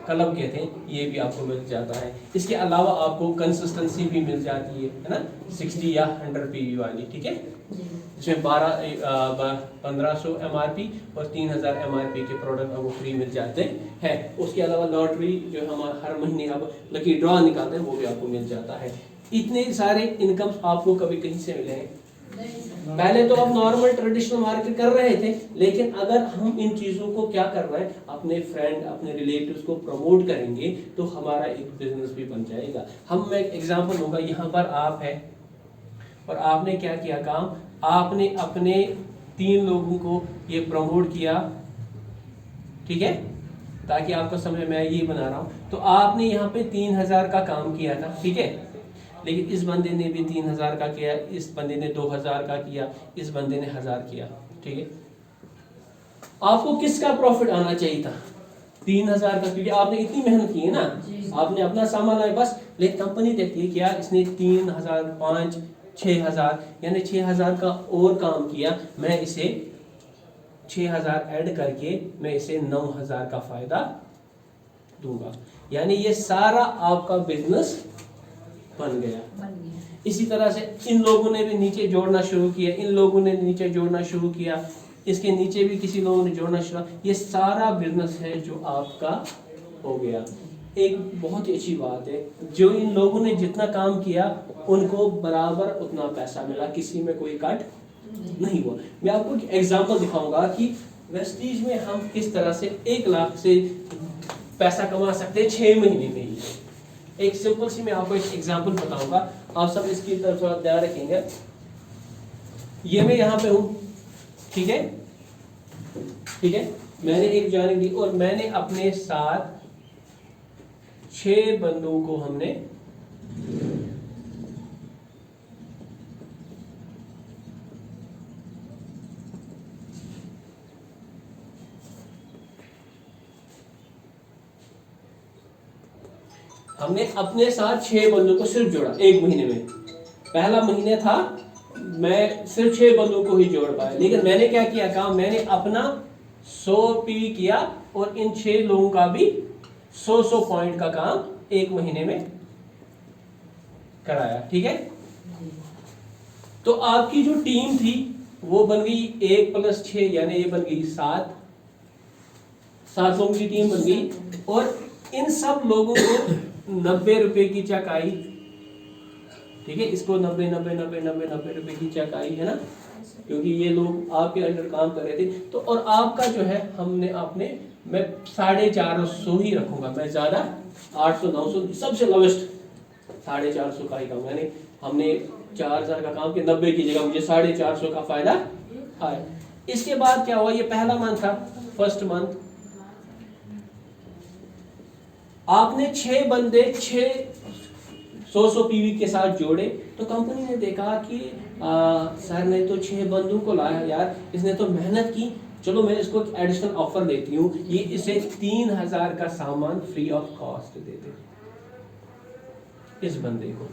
क्लब कहते हैं, ये भी आपको मिल जाता है। इसके अलावा आपको कंसिस्टेंसी भी मिल जाती है ना, 60 या 100 PV वाली, ठीक है, इसमें 1500 MRP और 3000 MRP के प्रोडक्ट आपको फ्री मिल जाते हैं। उसके अलावा लॉटरी जो हम हर महीने आप लकी ड्रॉ निकालते हैं वो भी आपको मिल जाता है। इतने सारे इनकम्स आपको कभी कहीं से मिले हैं? पहले तो आप नॉर्मल ट्रेडिशनल मार्केट कर रहे थे, लेकिन अगर हम इन चीज़ों को क्या कर रहे हैं, अपने फ्रेंड अपने रिलेटिव्स को प्रमोट करेंगे तो हमारा एक बिजनेस भी बन जाएगा। मैं एग्जांपल दूंगा, यहाँ पर आप है और आपने क्या किया काम, आपने अपने 3 लोगों को ये प्रमोट किया, ठीक है, ताकि आपको समझ में ये बना रहा हूँ। तो आपने यहाँ पे 3000 का काम किया था, ठीक है, लेकिन इस बंदे ने भी 3000 का किया, इस बंदे ने 2000 का किया, इस बंदे ने 1000 किया, ठीक है। आपको किसका प्रॉफिट आना चाहिए था? 3000 का, क्योंकि आपने इतनी मेहनत की है ना, आपने अपना सामान लाया बस। लेकिन कंपनी देखती है क्या इसने 3000, 5, 6000 यानी 6000 का और काम किया, मैं इसे 6000 ऐड करके मैं इसे 9000 का फायदा दूंगा, यानी ये सारा आपका बिजनेस बन गया। इसी तरह से इन लोगों ने भी नीचे जोड़ना शुरू किया, इन लोगों ने नीचे जोड़ना शुरू किया, इसके नीचे भी किसी लोगों ने जोड़ना शुरू, ये सारा बिजनेस है जो आपका हो गया। एक बहुत ही अच्छी बात है, जो इन लोगों ने जितना काम किया उनको बराबर उतना पैसा मिला, किसी में कोई कट नहीं हुआ। मैं आपको एक एग्जांपल दिखाऊंगा कि वेस्टीज में हम किस तरह से 1 लाख से पैसा कमा सकते हैं 6 महीने में ही। एक सिंपल सी मैं आपको एक एग्जांपल बताऊंगा, आप सब इसकी तरफ थोड़ा ध्यान रखेंगे। ये मैं यहाँ पे हूँ, ठीक है, ठीक है, मैंने एक जॉइनिंग दी और मैंने अपने साथ 6 बंदों को हमने अपने साथ 6 बंदों को सिर्फ जोड़ा 1 महीने में। पहला महीने था मैं सिर्फ 6 बंदों को ही जोड़ पाया, लेकिन मैंने क्या किया काम, मैंने अपना 100 PV किया और इन 6 लोगों का भी 100 पॉइंट का काम 1 महीने में कराया, ठीक है। तो आपकी जो टीम थी वो बन गई 1 + 6 यानी ये बन गई 7 लोगों की टीम बन गई। और इन सब लोगों को 90 रुपए की चेक आई, ठीक है, इसको 90 रुपए की चेक आई है ना, क्योंकि ये लोग आपके अंडर काम कर रहे थे। तो और आपका जो है मैं 450 ही रखूंगा, मैं ज्यादा 800 900 सबसे लोवेस्ट 450 का ही काम, यानी हमने 4000 का काम किया, 90 की जगह मुझे 450 का फायदा आया। इसके बाद क्या हुआ, ये पहला मंथ था, फर्स्ट मंथ आपने 6 बंदे 100 PV के साथ जोड़े, तो कंपनी ने देखा कि सर ने तो 6 बंदों को लाया यार, इसने तो मेहनत की, चलो मैं इसको एडिशनल ऑफर देती हूँ, ये इसे 3000 का सामान फ्री ऑफ कॉस्ट देते इस बंदे को।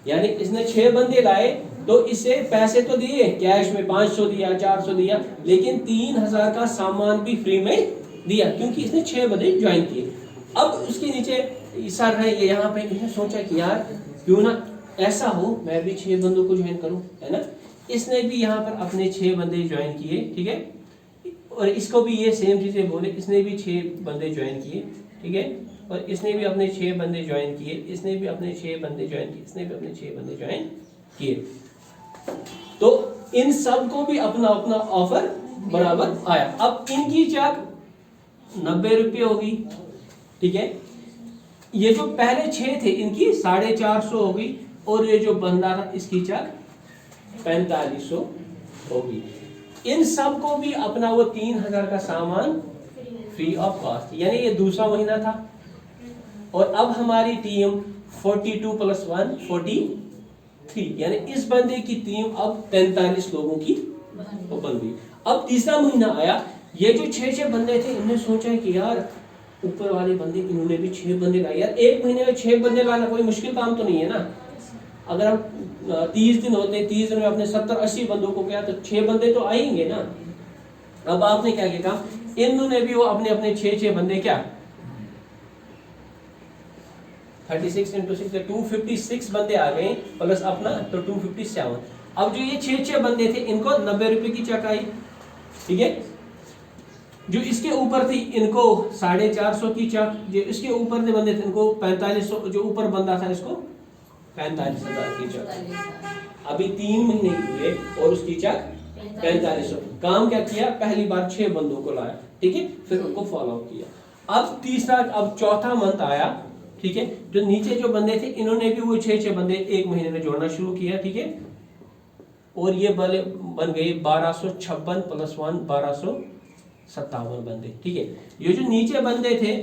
यानी इसने 6 बंदे लाए तो इसे पैसे तो दिए कैश में, 500 दिया, 400 दिया, लेकिन 3000 का सामान भी फ्री में दिया, क्योंकि इसने 6 बंदे ज्वाइन किए। अब उसके नीचे सर है ये यहाँ पे, इसने सोचा कि यार क्यों ना ऐसा हो मैं भी 6 बंदों को ज्वाइन करूं, है ना। इसने भी यहाँ पर अपने 6 बंदे ज्वाइन किए, ठीक है, और इसको भी ये सेम चीजें बोले, इसने भी 6 बंदे ज्वाइन किए, ठीक है, और इसने भी अपने 6 बंदे ज्वाइन किए, इसने भी अपने 6 बंदे ज्वाइन किए, इसने भी अपने 6 बंदे ज्वाइन किए। तो इन सब को भी अपना अपना ऑफर बराबर आया। अब इनकी चेक 90 रुपये होगी, ठीक है, ये जो पहले 6 थे इनकी 450 होगी, और ये जो बंदा था इसकी चेक 4500 होगी। इन सब को भी अपना वो 3000 का सामान फ्री ऑफ कॉस्ट, यानी ये दूसरा महीना था। और अब हमारी टीम 42 + 1 43, यानी इस बंदे की टीम अब 43 लोगों की बन गई। अब तीसरा महीना आया, ये जो 6 बंदे थे इन्होंने सोचा कि यार ऊपर वाले बंदे, इन्होंने भी 6 बंदे लाए, यार 1 महीने में 6 बंदे लाना कोई मुश्किल काम तो नहीं है ना। अगर हम 30 दिन होते, 30 दिन में अपने 70-80 बंदों को किया तो 6 बंदे तो आएंगे ना। अब आपने क्या किया, इन्होंने भी वो अपने 6 बंदे क्या 36 into 6 तो 256 बंदे आ गए प्लस अपना तो 257। अब जो ये 6 बंदे थे इनको 90 रुपए की चेक आई, ठीक है। जो इसके ऊपर थी इनको 450 की चेक, जो इसके ऊपर के बंदे थे इनको 4500, जो ऊपर बंदा था इसको 45,000 की चेक। अभी 3 महीने हुए और उसकी चेक 4500। काम क्या किया, पहली बार 6 बंदों को लाया, ठीक है, फिर उनको फॉलो किया। अब चौथा मंथ आया, ठीक है। जो नीचे जो बंदे थे इन्होंने भी वो 6 बंदे एक महीने में जोड़ना शुरू किया, ठीक है। और ये बन गए 1256 प्लस 1 1257 बंदे, ठीक है। ये जो नीचे बंदे थे,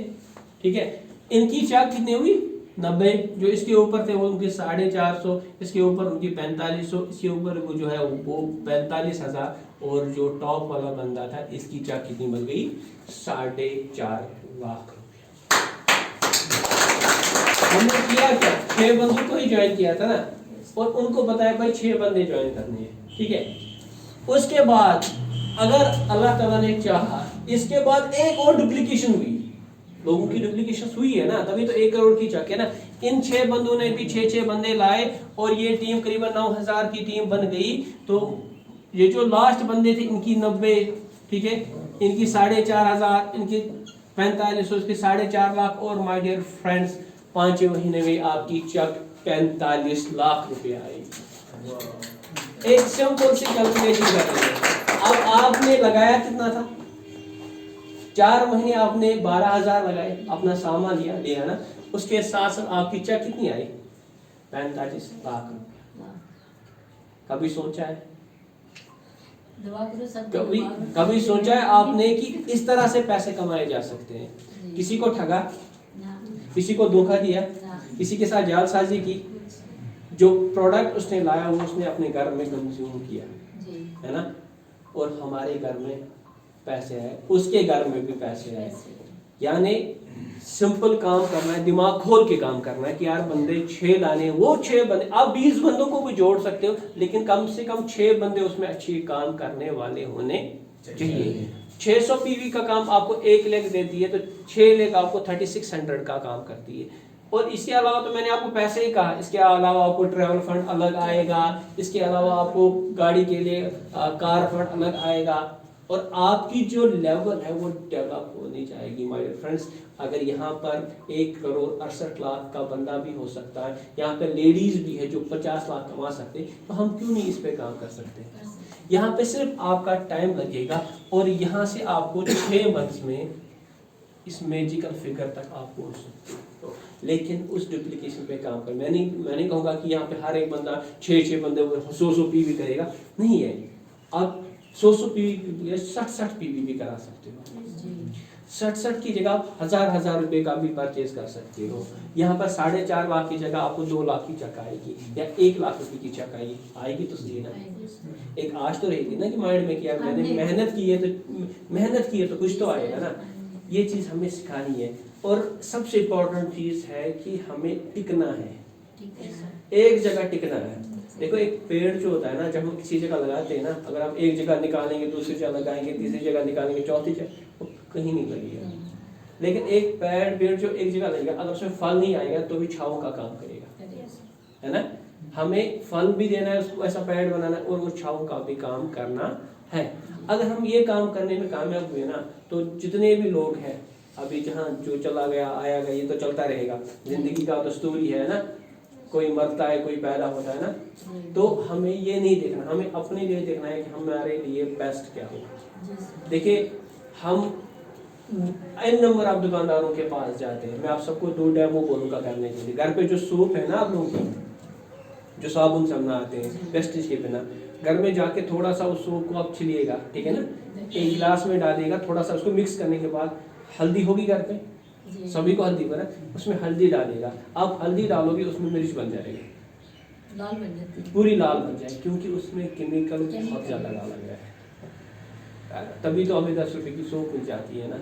ठीक है, इनकी चेक कितनी हुई 90। जो इसके ऊपर थे वो उनके 450, इसके ऊपर उनकी 4500, इसके ऊपर वो जो है वो 45,000, और जो टॉप वाला बंदा था इसकी चेक कितनी बन गई 4.5 लाख रुपया। हमने किया क्या, 6 बंदों को ही ज्वाइन किया था ना, और उनको बताया भाई 6 बंदे ज्वाइन करने हैं, ठीक है। उसके बाद अगर अल्लाह ताला ने चाहा इसके बाद एक और डुप्लीकेशन हुई, लोगों की डुप्लीकेशन हुई है ना, तभी तो 1 करोड़ की चेक है ना। इन 6 बंदों ने भी 6 बंदे लाए और ये टीम करीबन 9,000 की टीम बन गई। तो ये जो लास्ट बंदे थे इनकी 90, ठीक है, इनकी 4,500, इनकी 4500, इसके 4.5 लाख, और माय डियर फ्रेंड्स 5 महीने में आपकी चेक 45 लाख रुपया आई। एक सिंपल सी कैलकुलेशन कर रहे हैं। अब आपने लगाया कितना था, 4 महीने आपने 12,000 लगाए, अपना सामान लिया ना, उसके साथ साथ आपकी चेक कितनी आई 45 लाख रुपया। कभी सोचा है, कभी सोचा है आपने कि इस तरह से पैसे कमाए जा सकते हैं? किसी को ठगा, किसी को धोखा दिया, किसी के साथ जालसाजी की, जो प्रोडक्ट उसने लाया वो उसने अपने घर में कंज्यूम किया, है ना। और हमारे घर में पैसे आए, उसके घर में भी पैसे आए। यानी सिंपल काम करना है, दिमाग खोल के काम करना है कि यार बंदे 6 लाने, वो 6 बंदे, आप 20 बंदों को भी जोड़ सकते हो, लेकिन कम से कम 6 बंदे उसमें अच्छी काम करने वाले होने चाहिए। 600 पीवी का काम आपको 1 लेग देती है, तो 6 लेग आपको 3600 का काम करती है। और इसके अलावा तो मैंने आपको पैसे ही कहा, इसके अलावा आपको ट्रैवल फंड अलग आएगा, इसके अलावा आपको गाड़ी के लिए कार फंड अलग आएगा, और आपकी जो लेवल है वो डेवलप होनी चाहिए माय डियर फ्रेंड्स। अगर यहाँ पर 1 करोड़ 68 लाख का बंदा भी हो सकता है, यहाँ पे लेडीज भी है जो 50 लाख कमा सकते हैं, तो हम क्यों नहीं इस पे काम कर सकते? यहाँ पे सिर्फ आपका टाइम लगेगा, और यहाँ से आपको 6 मंथ्स में इस मैजिकल फिगर तक आप पहुँच सकते हो। लेकिन उस डुप्लीकेशन पे काम कर, मैं नहीं कहूँगा कि यहाँ पे हर एक बंदा 6 बंदे 100 पीवी करेगा, नहीं है। आप 100 पीवी 60 पीवी भी करा सकते हो। 60 की जगह आप 1000 रुपए का भी परचेज कर सकते हो। यहाँ पर 4.5 लाख की जगह आपको 2 लाख की चेक आएगी, या 1 लाख रुपए की चेक आएगी तो सही ना। एक आश तो रहेगी ना कि माइंड में कि यार मैंने मेहनत की है तो कुछ तो आएगा ना। ये चीज हमें सिखानी है। और सबसे इम्पोर्टेंट चीज है कि हमें टिकना है, एक जगह टिकना है। देखो एक पेड़ जो होता है ना, जब हम किसी जगह लगाते हैं ना, अगर आप एक जगह निकालेंगे, दूसरी जगह लगाएंगे, तीसरी जगह निकालेंगे, चौथी जगह, तो कहीं नहीं लगेगा। लेकिन एक पेड़ जो एक जगह लगेगा, अगर उसमें फल नहीं आएगा तो भी छांव का काम करेगा, है ना। हमें फल भी देना है, उसको ऐसा पेड़ बनाना है, और वो छांव का भी काम करना है। अगर हम ये काम करने में कामयाब हुए ना, तो जितने भी लोग हैं अभी जहाँ जो चला गया आया गया, ये तो चलता रहेगा, जिंदगी का दस्तूर ही है ना, कोई मरता है कोई पैदा होता है ना। तो हमें ये नहीं देखना, हमें अपने लिए देखना है कि हमारे लिए बेस्ट क्या हो। देखिए हम n नंबर आप दुकानदारों के पास जाते हैं, मैं आप सबको 2 डेमो बोलूँगा करने के लिए। घर पे जो सूप है ना, आप लोगों की जो साबुन से हम नहाते हैं वेस्टेज के बिना, घर में जाके थोड़ा सा उस सूप को आप छिलिएगा, ठीक है ना, एक गिलास में डालिएगा, थोड़ा सा उसको मिक्स करने के बाद हल्दी होगी घर पे, सभी को हल्दी बना, उसमें हल्दी डालिएगा। आप हल्दी डालोगे उसमें मिर्च बन जाएगी, लाल बन जाती है, पूरी लाल बन जाएगी, क्योंकि उसमें केमिकल बहुत ज़्यादा डाला गया है। तभी तो हमें 10 रुपए की सोप मिल जाती है ना।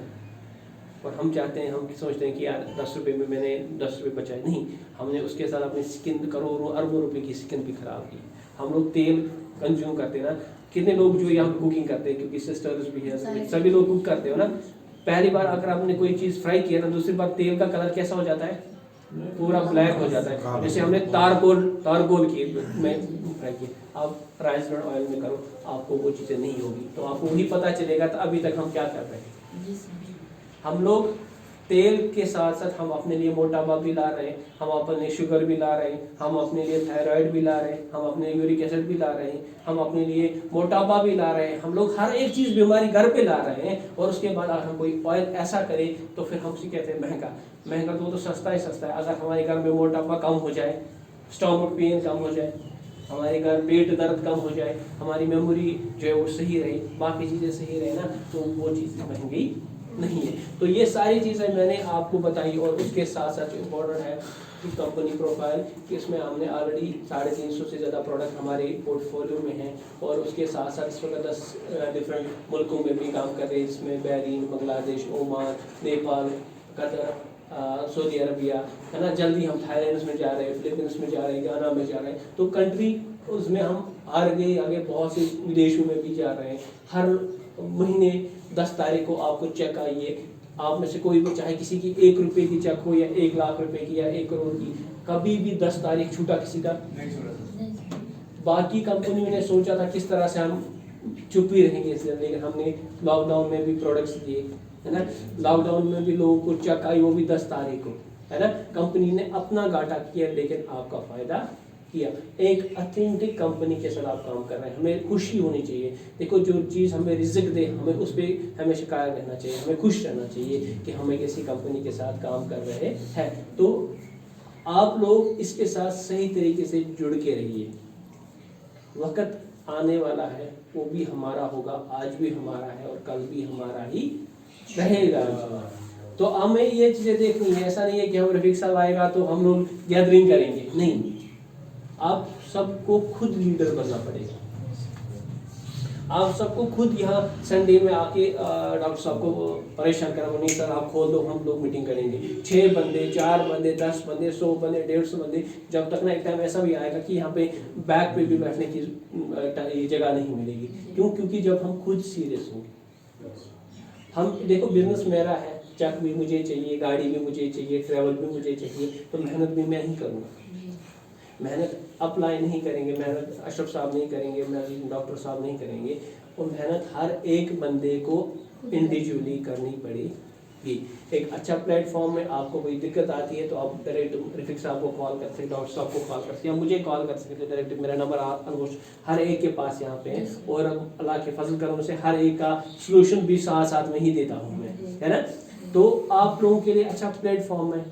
और हम चाहते हैं, हम सोचते हैं कि यार 10 रुपए में मैंने 10 रुपए बचाए, नहीं, हमने उसके साथ अपनी स्किन करोड़ों अरबों रुपए की स्किन भी खराब की। हम लोग तेल कंज्यूम करते हैं ना, कितने लोग जो यहाँ कुकिंग करते हैं, क्योंकि सिस्टर्स भी हैं, सभी लोग कुक करते हो ना। पहली बार अगर आपने कोई चीज़ फ्राई किया ना, दूसरी बार तेल का कलर कैसा हो जाता है, पूरा ब्लैक हो जाता है। जैसे हमने तारकोल की में फ्राई की, आप राइस ब्राउन ऑयल में करो, आपको वो चीज़ें नहीं होगी, तो आपको वही पता चलेगा। तो अभी तक हम क्या कर रहे हैं, हम लोग तेल के साथ साथ हम अपने लिए मोटापा भी ला रहे हैं, हम अपने लिए शुगर भी ला रहे हैं, हम अपने लिए थायराइड भी ला रहे हैं, हम अपने लिए यूरिक एसिड भी ला रहे हैं, हम अपने लिए मोटापा भी ला रहे हैं। हम लोग हर एक चीज़ बीमारी घर पे ला रहे हैं, और उसके बाद अगर हम कोई ऑयल ऐसा करें तो फिर हम उसे कहते हैं महंगा। तो सस्ता ही सस्ता है। अगर हमारे घर में मोटापा कम हो जाए, स्टमक पेन कम हो जाए, हमारे घर पेट दर्द कम हो जाए, हमारी मेमोरी जो है वो सही रहे, बाकी चीज़ें सही रहे ना, तो वो चीज़ महंगी नहीं है। तो ये सारी चीज़ें मैंने आपको बताई। और उसके साथ साथ इम्पोर्टेंट है कि कंपनी प्रोफाइल, कि इसमें हमने ऑलरेडी 350 से ज़्यादा प्रोडक्ट हमारे पोर्टफोलियो में हैं, और उसके साथ साथ इस वक्त 10 डिफरेंट मुल्कों में भी काम कर रहे हैं, जिसमें Bahrain, Bangladesh, Oman, Nepal, Qatar, Saudi Arabia, है ना। जल्दी हम थाईलैंड में जा रहे हैं, फिलीपींस में जा रहे हैं, गाना में जा रहे हैं। तो कंट्री उसमें हम आगे बहुत से विदेशों में भी जा रहे हैं। हर महीने 10 तारीख को आपको चेक आइए, आप में से कोई भी, चाहे किसी की 1 रुपये की चेक हो या 1 लाख रुपए की या 1 करोड़ की, कभी भी 10 तारीख छूटा किसी का नहीं। बाकी कंपनियों ने सोचा था किस तरह से हम चुप ही रहेंगे इसलिए, लेकिन हमने लॉकडाउन में भी प्रोडक्ट्स दिए, है ना। लॉकडाउन में भी लोगों को चेक आई, वो भी 10 तारीख को, है ना। कंपनी ने अपना घाटा किया, लेकिन आपका फायदा किया। एक ऑथेंटिक कंपनी के साथ आप काम कर रहे हैं, हमें खुशी होनी चाहिए। देखो, जो चीज़ हमें रिज़्क दे, हमें उस पर हमेशा कायल रहना चाहिए, हमें खुश रहना चाहिए कि हम एक ऐसी कंपनी के साथ काम कर रहे हैं। तो आप लोग इसके साथ सही तरीके से जुड़ के रहिए। वक्त आने वाला है, वो भी हमारा होगा, आज भी हमारा है और कल भी हमारा ही रहेगा। तो हमें ये चीज़ें देखनी है। ऐसा नहीं है कि हम रफीक साहब आएगा तो हम लोग गैदरिंग करेंगे, नहीं। आप सबको खुद लीडर बनना पड़ेगा। आप सबको खुद यहाँ संडे में आके डॉक्टर साहब को परेशान करना, नहीं सर आप खोल दो, हम लोग मीटिंग करेंगे। 6 बंदे, 4 बंदे, 10 बंदे, 100 बंदे, 150 बंदे, जब तक ना एक टाइम ऐसा भी आएगा कि यहाँ पे बैक पे भी बैठने की जगह नहीं मिलेगी। क्यों? क्योंकि जब हम खुद सीरियस होंगे। हम देखो, बिजनेस मेरा है, चेक भी मुझे चाहिए, गाड़ी भी मुझे चाहिए, ट्रैवल भी मुझे चाहिए, तो मेहनत भी मैं ही करूँगा। मेहनत अप्लाई नहीं करेंगे, मेहनत अशरफ साहब नहीं करेंगे, मेहनत डॉक्टर साहब नहीं करेंगे, और मेहनत हर एक बंदे को इंडिविजुअली करनी पड़ेगी। एक अच्छा प्लेटफॉर्म में आपको कोई दिक्कत आती है तो आप डायरेक्ट रफीक साहब को कॉल कर सकते, डॉक्टर साहब को कॉल कर सकते, या मुझे कॉल कर सकते डायरेक्ट। मेरा नंबर ऑलमोस्ट हर एक के पास यहाँ पे है, और अल्लाह के फजल करम से हर एक का सोल्यूशन भी साथ में ही देता हूँ मैं, है ना। तो आप लोगों के लिए अच्छा प्लेटफॉर्म है,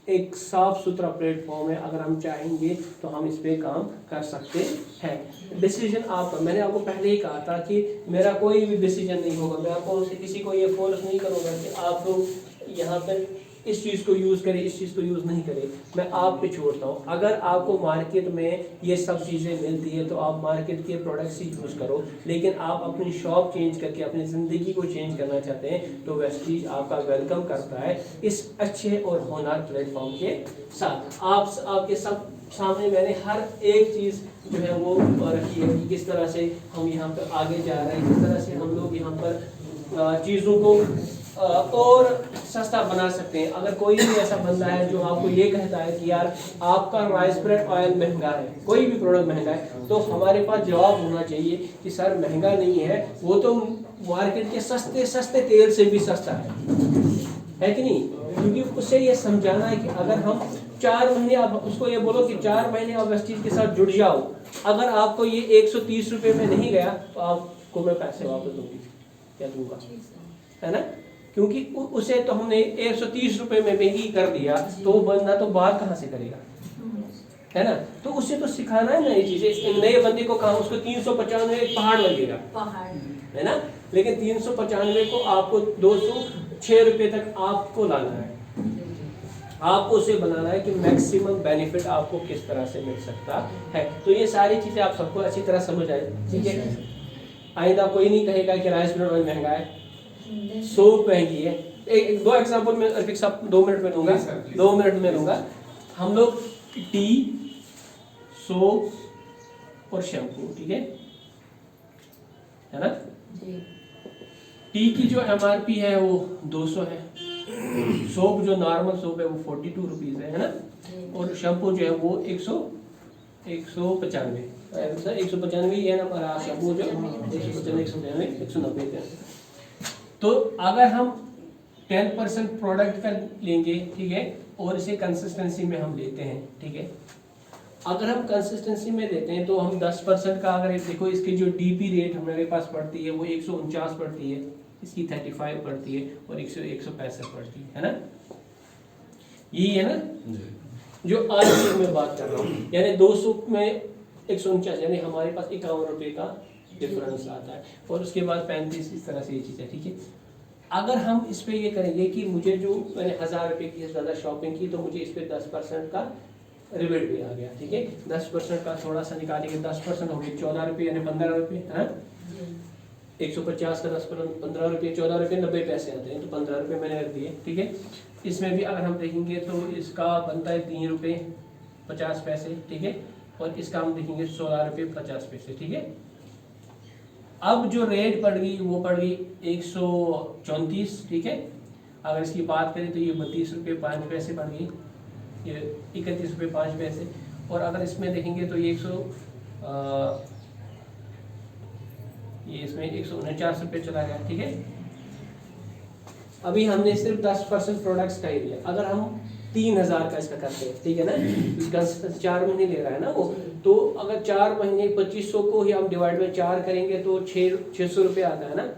एक साफ सुथरा प्लेटफॉर्म है। अगर हम चाहेंगे तो हम इस पे काम कर सकते हैं। डिसीजन आपका, मैंने आपको पहले ही कहा था कि मेरा कोई भी डिसीजन नहीं होगा। मैं आपको किसी को ये फोर्स नहीं करूँगा कि आप लोग यहाँ पर इस चीज़ को यूज़ करें, इस चीज़ को यूज़ नहीं करें। मैं आप पे छोड़ता हूँ। अगर आपको मार्केट में ये सब चीज़ें मिलती है तो आप मार्केट के प्रोडक्ट्स ही यूज़ करो, लेकिन आप अपनी शॉप चेंज करके अपनी ज़िंदगी को चेंज करना चाहते हैं तो वेस्टीज आपका वेलकम करता है इस अच्छे और होनहार प्लेटफॉर्म के साथ। आपके सब सामने मैंने हर एक चीज़ जो है वो रखी है कि किस तरह से हम यहाँ पर आगे जा रहे हैं, किस तरह से हम लोग यहाँ पर चीज़ों को और सस्ता बना सकते हैं। अगर कोई भी ऐसा बंदा है जो आपको ये कहता है कि यार आपका राइस ब्रेड ऑयल महंगा है, कोई भी प्रोडक्ट महंगा है, तो हमारे पास जवाब होना चाहिए कि सर महंगा नहीं है, वो तो मार्केट के सस्ते तेल से भी सस्ता है कि नहीं। क्योंकि उससे ये समझाना है कि अगर हम 4 महीने, आप उसको ये बोलो कि 4 महीने आप वेस्टीज के साथ जुड़ जाओ, अगर आपको ये 130 रुपये में नहीं गया तो आपको मैं पैसे वापस दूंगी, क्या दूंगा, है ना। क्योंकि उसे तो हमने 130 रुपये में महंगी कर दिया, तो वो बंदा तो बाहर कहाँ से करेगा, है ना। तो उसे तो सिखाना है ना ये चीजें। नए बंदे को कहा उसको 395 एक पहाड़ लगेगा, है ना, लेकिन 395 को आपको 206 रुपये तक आपको लाना है। आपको उसे बनाना है कि मैक्सिमम बेनिफिट आपको किस तरह से मिल सकता है। तो ये सारी चीजें आप सबको अच्छी तरह समझ आए, ठीक है। आइंदा कोई नहीं कहेगा कि राइस ब्रेड ऑयल महंगा है, सोप महंगी है। एक 2 एग्जांपल मैं रफीक साहब 2 मिनट में दूंगा, 2 मिनट में दूंगा। हम लोग टी, सोप और शैम्पू, ठीक है ना। टी की जो MRP है वो 200 है, सोप जो नॉर्मल सोप है वो 42 रुपीज़ है ना, और शैम्पू जो है वो 195 है ना हमारा शैम्पू जो 195 190 है। तो अगर हम 10% प्रोडक्ट का लेंगे, ठीक है, और इसे कंसिस्टेंसी में हम लेते हैं, ठीक है, अगर हम कंसिस्टेंसी में लेते हैं तो हम 10% का, अगर देखो इसकी जो डीपी रेट हमारे पास पड़ती है वो 149 पड़ती है, इसकी 35 पड़ती है और 165 पड़ती है ना, यही है ना जो आज की मैं बात कर रहा हूँ। यानी 200 में 149, यानी हमारे पास 51 रुपये का डिफरेंस आता है, और उसके बाद 35, इस तरह से ये चीज़ है, ठीक है। अगर हम इस पे ये करेंगे कि मुझे जो मैंने 1000 रुपये की ज़्यादा शॉपिंग की तो मुझे इस पे 10% का रिबेट भी आ गया, ठीक है, 10% का थोड़ा सा निकालेंगे, 10% हो गए 14 रुपये यानी 15 रुपये है, 150 का 15 रुपये 14 रुपये 90 पैसे आते हैं, तो 15 रुपये मैंने रख दिए, ठीक है। इसमें भी अगर हम देखेंगे तो इसका बनता है 3 रुपये 50 पैसे, ठीक है, और इसका हम देखेंगे 16 रुपये 50 पैसे, ठीक है। अब जो रेट पड़ गई वो पड़ गई 134, ठीक है। अगर इसकी बात करें तो ये 32 रुपये 5 पैसे पड़ गई, ये 31 रुपये 5 पैसे, और अगर इसमें देखेंगे तो ये ये इसमें 149 रुपये चला गया, ठीक है। अभी हमने सिर्फ 10% प्रोडक्ट्स का ही लिया, अगर हम 3000 का इसका करते हैं, ठीक है ना, इसका 4 महीने ले रहा है ना वो, तो अगर 4 महीने 2500 को ही हम डिवाइड बाई 4 करेंगे तो 600 रुपये आता है ना,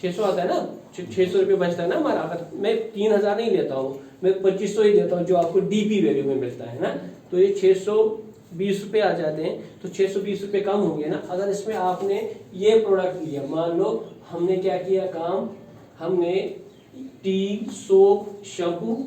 600 आता है ना, 600 रुपये बचता है ना हमारा। अगर मैं 3000 नहीं लेता हूँ, मैं 2500 ही देता हूँ जो आपको डीपी वैल्यू में मिलता है ना, तो ये 620 रुपये आ जाते हैं, तो 620 रुपये कम होंगे ना। अगर इसमें आपने ये प्रोडक्ट लिया, मान लो हमने क्या किया काम, हमने टी सोप शैम्पू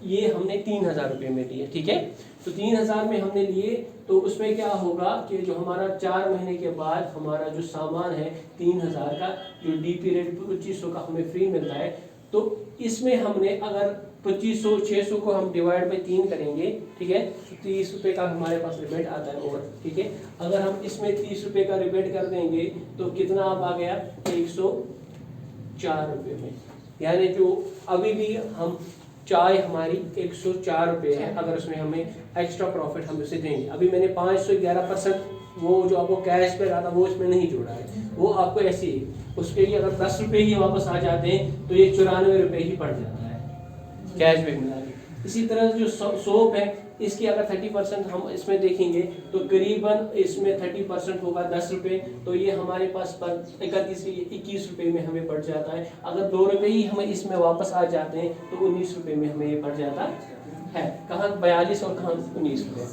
ये हमने 3000 रुपये में लिए, ठीक है। तो 3000 में हमने लिए तो उसमें क्या होगा कि जो हमारा 4 महीने के बाद हमारा जो सामान है 3000 का, जो डीपी रेट 2500 का हमें फ्री मिलता है, तो इसमें हमने अगर 2500 600 को हम डिवाइड बाई 3 करेंगे, ठीक है, तो 30 रुपये का हमारे पास रिबेट आता है ओवर, ठीक है। अगर हम इसमें 30 रुपये का रिबेट कर देंगे तो कितना आप आ गया 104 रुपये में, यानी जो अभी भी हम चाय हमारी 104 रुपये है, अगर उसमें हमें एक्स्ट्रा प्रॉफिट हम उसे देंगे। अभी मैंने 511% वो जो आपको कैश पे रहा था वो इसमें नहीं जोड़ा है, वो आपको ऐसे ही उसके लिए अगर 10 रुपये ही वापस आ जाते हैं तो ये 94 रुपये ही पड़ जाता है कैश बैक मिला के। इसी तरह जो सोप है इसकी अगर 30% हम इसमें देखेंगे तो करीबन इसमें 30% होगा 10 रुपये, तो ये हमारे पास 21 रुपये में हमें पड़ जाता है। अगर 2 रुपये ही हमें इसमें वापस आ जाते हैं तो 19 रुपये में हमें ये पड़ जाता है। कहाँ 42 और कहाँ 19 रुपये,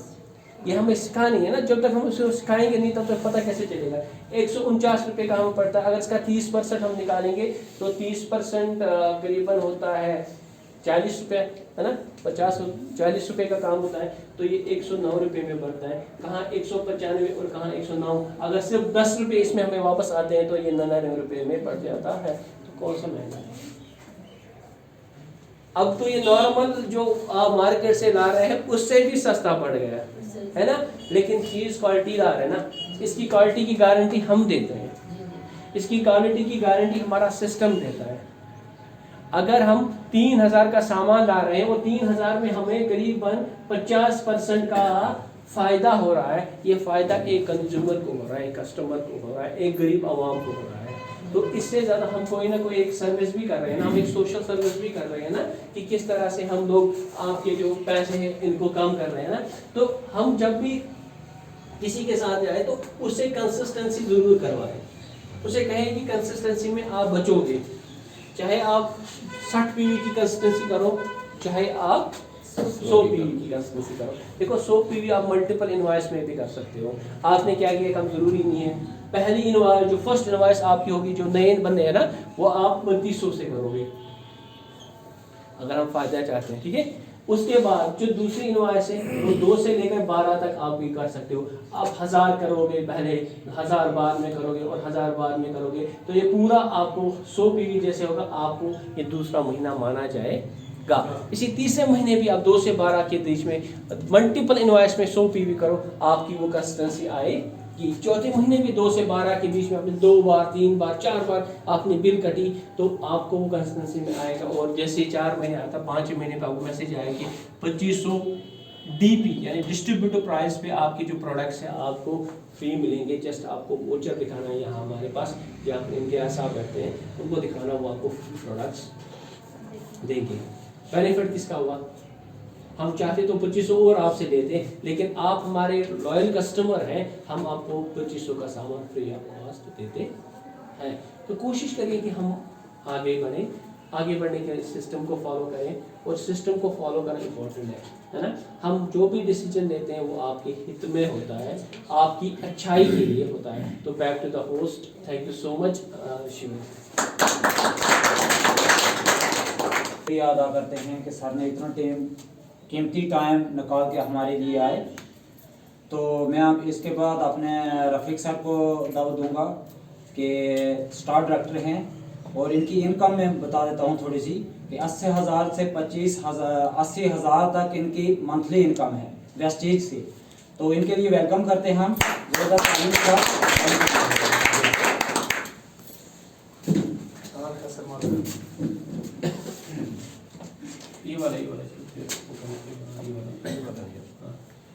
ये हमें सिखा नहीं है ना, जब तक हम उसे सिखाएंगे नहीं तब तक पता कैसे चलेगा। 149 रुपये का हमें पड़ता है, अगर इसका 30% हम निकालेंगे तो 30% करीबन होता है 40 रुपये, है ना, 40 रुपये का काम होता है, तो ये 109 रुपये में बढ़ता है। कहाँ 195 और कहाँ 109, अगर सिर्फ 10 रुपये इसमें हमें वापस आते हैं तो ये 99 रुपये में बढ़ जाता है। तो कौन सा महंगा है? अब तो ये नॉर्मल जो आप मार्केट से ला रहे हैं उससे भी सस्ता पड़ गया है ना, लेकिन चीज़ क्वालिटी ला रहे हैं ना, इसकी क्वालिटी की गारंटी हम देते हैं, इसकी क्वालिटी की गारंटी हमारा सिस्टम देता है। अगर हम 3000 का सामान ला रहे हैं, वो 3000 में हमें करीबन 50% का फायदा हो रहा है। ये फायदा एक कंज्यूमर को हो रहा है, एक कस्टमर को हो रहा है, एक गरीब आवाम को हो रहा है। तो इससे ज़्यादा हम कोई ना कोई एक सर्विस भी कर रहे हैं ना, हम एक सोशल सर्विस भी कर रहे हैं ना, कि किस तरह से हम लोग आपके जो पैसे हैं इनको कम कर रहे हैं ना। तो हम जब भी किसी के साथ जाए तो उससे कंसिस्टेंसी ज़रूर करवाएं, उसे कहें कि कंसिस्टेंसी में आप बचोगे, चाहे आप 60 पीवी की कंसिस्टेंसी करो, चाहे आप 100 पीवी की कंसिस्टेंसी करो। देखो 100 पीवी आप मल्टीपल इनवॉइस में भी कर सकते हो। आपने क्या किया, कम जरूरी नहीं है पहली इनवॉइस जो फर्स्ट इनवॉइस आपकी होगी, जो नए बंदे हैं ना, वो आप 3200 से करोगे अगर हम फायदा चाहते हैं, ठीक है। उसके बाद जो दूसरी इनवॉइस है वो 2 से लेकर 12 तक आप भी कर सकते हो। आप 1000 करोगे, पहले 1000 बाद में करोगे और 1000 बाद में करोगे, तो ये पूरा आपको 100 पीवी जैसे होगा, आपको ये दूसरा महीना माना जाएगा। इसी तीसरे महीने भी आप 2 से 12 के बीच में मल्टीपल इनवॉइस में 100 पीवी करो, आपकी वो कंसिस्टेंसी आएगी। चौथे महीने भी 2 से 12 के बीच में आपने 2 बार 3 बार 4 बार आपने बिल कटी तो आपको वो कंसिस्टेंसी में आएगा। और जैसे 4 महीने आता, 5 महीने पर आपको मैसेज आएगा कि 2500 DP यानी डिस्ट्रीब्यूटर प्राइस पे आपके जो प्रोडक्ट्स हैं आपको फ्री मिलेंगे। जस्ट आपको वोचर दिखाना है, यहाँ हमारे पास जो आप इनके साहब बैठते हैं उनको दिखाना, वो आपको फ्री प्रोडक्ट्स देंगे। बेनिफिट किसका हुआ? हम चाहते तो 2500 और आपसे लेते, लेकिन आप हमारे लॉयल कस्टमर हैं, हम आपको 2500 का सामान फ्री ऑफ कॉस्ट देते हैं। तो कोशिश करिए कि हम आगे बढ़ें, आगे बढ़ने के सिस्टम को फॉलो करें, और सिस्टम को फॉलो करना इम्पोर्टेंट है ना। हम जो भी डिसीजन लेते हैं वो आपके हित में होता है, आपकी अच्छाई के लिए होता है। तो back to the host, thank you so much Shiv. याद अदा करते हैं कि सर ने इतना कीमती टाइम निकाल के हमारे लिए आए। तो मैं अब इसके बाद अपने रफ़ीक सर को दावत दूंगा कि स्टार डायरेक्टर हैं, और इनकी इनकम मैं बता देता हूँ थोड़ी सी कि 80,000 से 80,000 तक इनकी मंथली इनकम है वेस्टेज से। तो इनके लिए वेलकम करते हैं हम ये वाला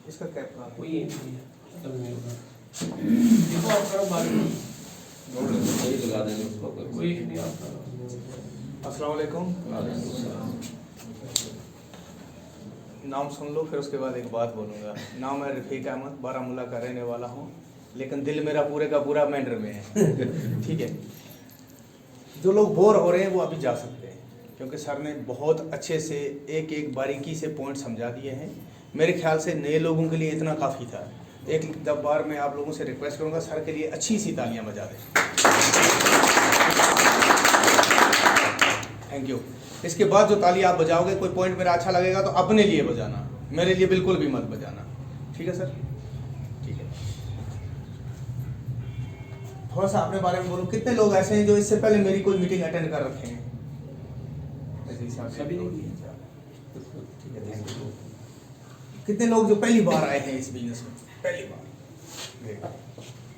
इसका कैप का वही है। लगा देंगे उसको कोई नहीं आपका। अस्सलाम वालेकुम। नाम सुन लो, फिर उसके बाद एक बात बोलूँगा। नाम है रफ़ीक अहमद, बारामूला का रहने वाला हूँ, लेकिन दिल मेरा पूरे का पूरा मैंडर में है। ठीक है, जो लोग बोर हो रहे हैं वो अभी जा सकते हैं, क्योंकि सर ने बहुत अच्छे से एक एक बारीकी से पॉइंट समझा दिए हैं। मेरे ख्याल से नए लोगों के लिए इतना काफ़ी था। एक बार मैं आप लोगों से रिक्वेस्ट करूँगा, सर के लिए अच्छी सी तालियां बजा दें। Thank you. इसके बाद जो ताली आप बजाओगे, कोई पॉइंट मेरा अच्छा लगेगा तो अपने लिए बजाना, मेरे लिए बिल्कुल भी मत बजाना। ठीक है सर? ठीक है। थोड़ा सा अपने बारे में बोलो। कितने लोग ऐसे हैं जो इससे पहले मेरी कोई मीटिंग अटेंड कर रखे हैं? सभी नहीं। ठीक है, थैंक यू। कितने लोग जो पहली बार आए हैं इस बिजनेस में? पहली बार।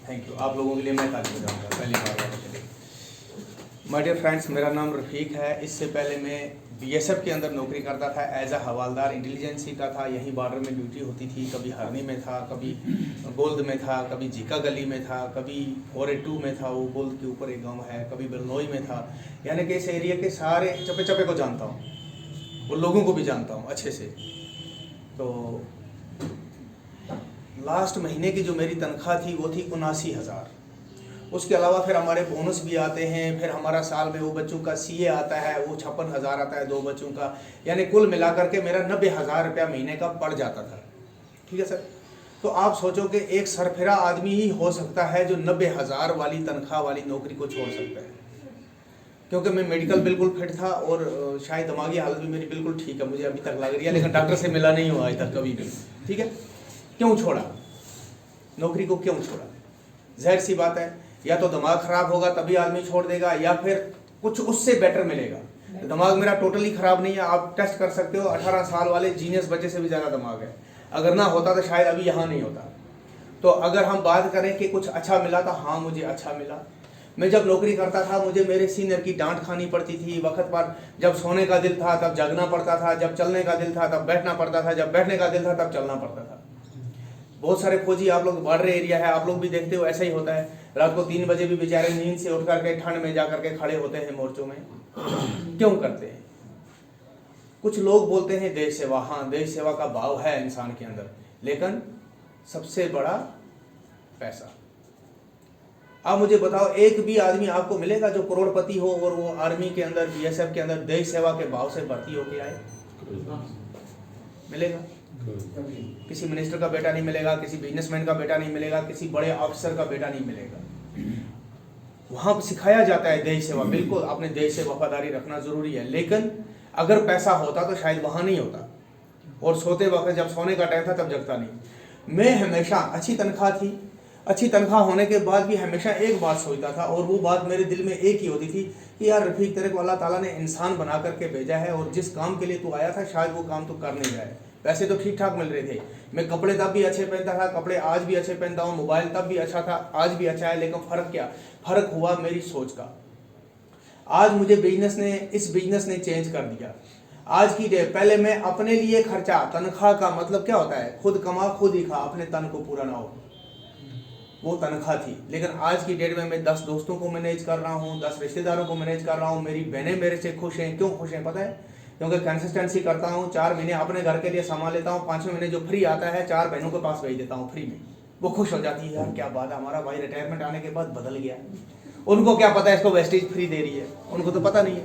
Thank you. आप लोगों के लिए मैं ताली बजाऊंगा पहली बार वालों के लिए। माय डियर फ्रेंड्स, मेरा नाम रफ़ीक है। इससे पहले मैं BSF के अंदर नौकरी करता था, एज अ हवालदार इंटेलिजेंसी का था। यहीं बॉर्डर में ड्यूटी होती थी। कभी हरनी में था, कभी गोल्द में था, कभी जीका गली में था, कभी 482 में था, वो गोल्द के ऊपर एक गाँव है, कभी बिरनोई में था। यानी कि इस एरिया के सारे चप्पे चप्पे को जानता हूँ, और लोगों को भी जानता हूँ अच्छे से। तो लास्ट महीने की जो मेरी तनख्वाह थी वो थी 79,000। उसके अलावा फिर हमारे बोनस भी आते हैं, फिर हमारा साल में वो बच्चों का CA आता है, वो 56,000 आता है 2 बच्चों का। यानी कुल मिलाकर के मेरा 90,000 रुपया महीने का पड़ जाता था। ठीक है सर? तो आप सोचो कि एक सरफिरा आदमी ही हो सकता है जो 90,000 वाली तनख्वाह वाली नौकरी को छोड़ सकता है। क्योंकि मैं मेडिकल बिल्कुल फिट था, और शायद दिमागी हालत भी मेरी बिल्कुल ठीक है, मुझे अभी तक लग रही है, लेकिन डॉक्टर से मिला नहीं हुआ आज तक कभी भी। ठीक है? क्यों छोड़ा नौकरी को? क्यों छोड़ा? जाहिर सी बात है, या तो दिमाग खराब होगा तभी आदमी छोड़ देगा, या फिर कुछ उससे बेटर मिलेगा। दिमाग मेरा टोटली खराब नहीं है, आप टेस्ट कर सकते हो। 18 साल वाले जीनियस बच्चे से भी ज़्यादा दिमाग है। अगर ना होता तो शायद अभी यहाँ नहीं होता। तो अगर हम बात करें कि कुछ अच्छा मिला, तो हाँ, मुझे अच्छा मिला। मैं जब नौकरी करता था मुझे मेरे सीनियर की डांट खानी पड़ती थी वक्त पर। जब सोने का दिल था तब जगना पड़ता था, जब चलने का दिल था तब बैठना पड़ता था, जब बैठने का दिल था तब चलना पड़ता था। बहुत सारे फौजी, आप लोग बॉर्डर एरिया है, आप लोग भी देखते हो, ऐसा ही होता है। रात को 3 बजे भी बेचारे नींद से उठ करके ठंड में जा करके खड़े होते हैं मोर्चों में। क्यों करते हैं? कुछ लोग बोलते हैं देश सेवा। हाँ, देश सेवा का भाव है इंसान के अंदर, लेकिन सबसे बड़ा पैसा। अब मुझे बताओ, एक भी आदमी आपको मिलेगा जो करोड़पति हो और वो आर्मी के अंदर, BSF के अंदर देश सेवा के भाव से भर्ती होके आए? मिलेगा? किसी मिनिस्टर का बेटा नहीं मिलेगा, किसी बिजनेसमैन का बेटा नहीं मिलेगा, किसी बड़े ऑफिसर का बेटा नहीं मिलेगा। वहां सिखाया जाता है देश सेवा। बिल्कुल अपने देश से वफादारी रखना जरूरी है, लेकिन अगर पैसा होता तो शायद वहां नहीं होता। और सोते वक्त, जब सोने का टाइम था तब जगता नहीं। मैं हमेशा, अच्छी तनख्वाह थी, अच्छी तनख्वाह होने के बाद भी हमेशा एक बात सोचता था, और वो बात मेरे दिल में एक ही होती थी कि यार रफ़ीक, तेरे को अल्लाह ताला ने इंसान बना करके भेजा है, और जिस काम के लिए तू आया था शायद वो काम तू कर नहीं रहा है। पैसे तो ठीक ठाक मिल रहे थे, मैं कपड़े तब भी अच्छे पहनता था, कपड़े आज भी अच्छे पहनता हूँ, मोबाइल तब भी अच्छा था, आज भी अच्छा है, लेकिन फ़र्क क्या, फ़र्क हुआ मेरी सोच का। आज मुझे इस बिजनेस ने चेंज कर दिया। आज की डेट, पहले मैं अपने लिए खर्चा, तनख्वाह का मतलब क्या होता है, खुद कमा खुद ही खा, अपने तन को पूरा ना हो, वो तनख्वाह थी। लेकिन आज की डेट में मैं 10 दोस्तों को मैनेज कर रहा हूँ, 10 रिश्तेदारों को मैनेज कर रहा हूँ। मेरी बहनें मेरे से खुश हैं। क्यों खुश हैं पता है? क्योंकि कंसिस्टेंसी करता हूँ, 4 महीने अपने घर के लिए संभाल लेता हूँ, 5वें महीने जो फ्री आता है 4 बहनों के पास भेज देता हूँ फ्री में। वो खुश हो जाती है, यार क्या बात है, हमारा भाई रिटायरमेंट आने के बाद बदल गया। उनको क्या पता है इसको वेस्टेज फ्री दे रही है, उनको तो पता नहीं है।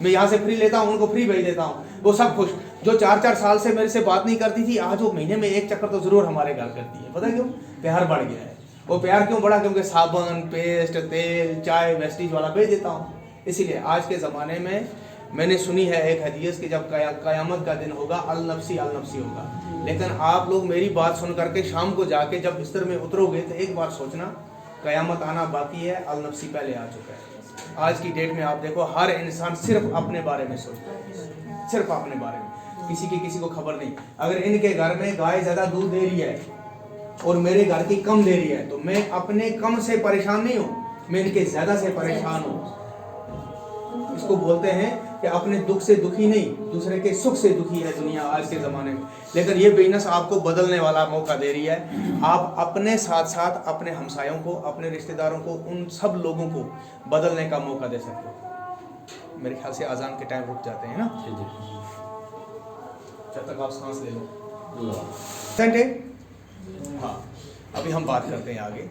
मैं यहाँ से फ्री लेता हूँ, उनको फ्री भेज देता हूँ, वो सब खुश। जो 4-4 साल से मेरे से बात नहीं करती थी, आज वो महीने में 1 चक्कर तो जरूर हमारे घर करती है। पता क्यों? प्यार बढ़ गया है। वो प्यार क्यों बढ़ा? क्योंकि साबुन, पेस्ट, तेल, चाय वेस्टेज वाला भेज देता हूँ। इसीलिए आज के ज़माने में मैंने सुनी है एक हदीस कि जब क़यामत का दिन होगा, अल नफ्सी होगा। लेकिन आप लोग मेरी बात सुन करके शाम को जाके जब बिस्तर में उतरोगे तो एक बार सोचना, क़यामत आना बाकी है, अल नफ्सी पहले आ चुका है। आज की डेट में आप देखो, हर इंसान सिर्फ अपने बारे में सोचता है, सिर्फ अपने बारे में, किसी को खबर नहीं। अगर इनके घर में गाय ज़्यादा दूध दे रही है और मेरे घर की कम दे रही है, तो मैं अपने कम से परेशान नहीं हूँ, मैं इनके ज़्यादा से परेशान हूँ। इसको बोलते हैं कि अपने दुख से दुखी नहीं, दूसरे के सुख से दुखी है दुनिया आज के ज़माने में। लेकिन ये बिजनेस आपको बदलने वाला मौका दे रही है। आप अपने साथ साथ अपने हमसायों को, अपने रिश्तेदारों को, उन सब लोगों को बदलने का मौका दे सकते हो। मेरे ख्याल से अजान के टाइम रुक जाते हैं ना, जब तक आप सांस ले लो। हाँ, अभी हम बात करते हैं आगे।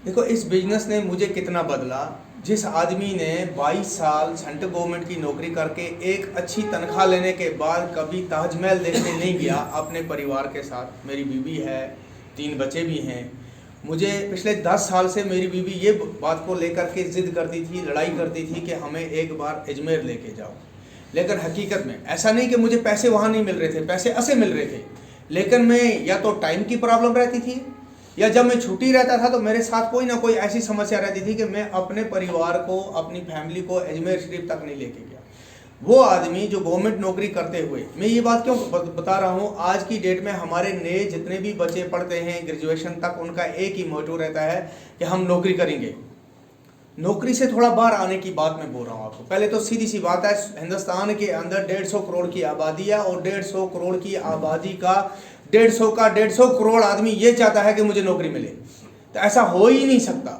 देखो, इस बिजनेस ने मुझे कितना बदला। जिस आदमी ने 22 साल सेंट्रल गवर्नमेंट की नौकरी करके एक अच्छी तनख्वाह लेने के बाद कभी ताजमहल देखने नहीं गया अपने परिवार के साथ, मेरी बीवी है, 3 बच्चे भी हैं, मुझे पिछले 10 साल से मेरी बीवी ये बात को लेकर के ज़िद करती थी, लड़ाई करती थी कि हमें एक बार अजमेर लेके जाओ। लेकिन हकीकत में ऐसा नहीं कि मुझे पैसे वहाँ नहीं मिल रहे थे, पैसे ऐसे मिल रहे थे, लेकिन मैं या तो टाइम की प्रॉब्लम रहती थी, या जब मैं छुट्टी रहता था तो मेरे साथ कोई ना कोई ऐसी समस्या रहती थी कि मैं अपने परिवार को, अपनी फैमिली को अजमेर शरीफ तक नहीं लेके गया। वो आदमी जो गवर्नमेंट नौकरी करते हुए, मैं ये बात क्यों बता रहा हूँ, आज की डेट में हमारे नए जितने भी बच्चे पढ़ते हैं ग्रेजुएशन तक, उनका एक ही मोटिव रहता है कि हम नौकरी करेंगे। नौकरी से थोड़ा बाहर आने की बात मैं बोल रहा हूँ आपको। पहले तो सीधी सी बात है, हिंदुस्तान के अंदर 150 करोड़ की आबादी है, और 150 करोड़ की आबादी का 150 करोड़ आदमी ये चाहता है कि मुझे नौकरी मिले। तो ऐसा हो ही नहीं सकता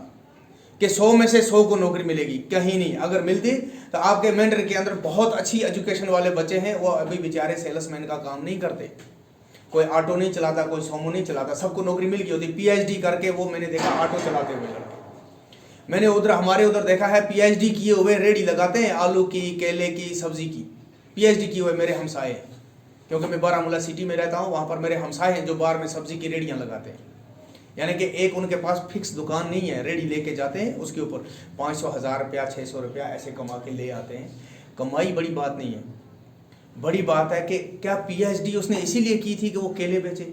कि 100 में से 100 को नौकरी मिलेगी, कहीं नहीं। अगर मिलती तो आपके मेंढर के अंदर बहुत अच्छी एजुकेशन वाले बच्चे हैं, वो अभी बेचारे सेल्समैन का काम नहीं करते, कोई ऑटो नहीं चलाता, कोई सोमो नहीं चलाता, सबको नौकरी मिल गई होती। PhD करके वो मैंने देखा ऑटो चलाते हुए लड़के। मैंने हमारे उधर देखा है PhD किए हुए रेडी लगाते हैं, आलू की, केले की, सब्जी की, PhD किए हुए मेरे हमसाए। क्योंकि मैं बारामूला सिटी में रहता हूँ, वहाँ पर मेरे हमसाए हैं जो बाहर में सब्जी की रेडियाँ लगाते हैं। यानी कि एक उनके पास फिक्स दुकान नहीं है, रेडी लेके जाते हैं, उसके ऊपर 500, 1000 रुपया, 600 रुपया ऐसे कमा के ले आते हैं। कमाई बड़ी बात नहीं है, बड़ी बात है कि क्या PhD उसने इसीलिए की थी कि वो केले बेचे?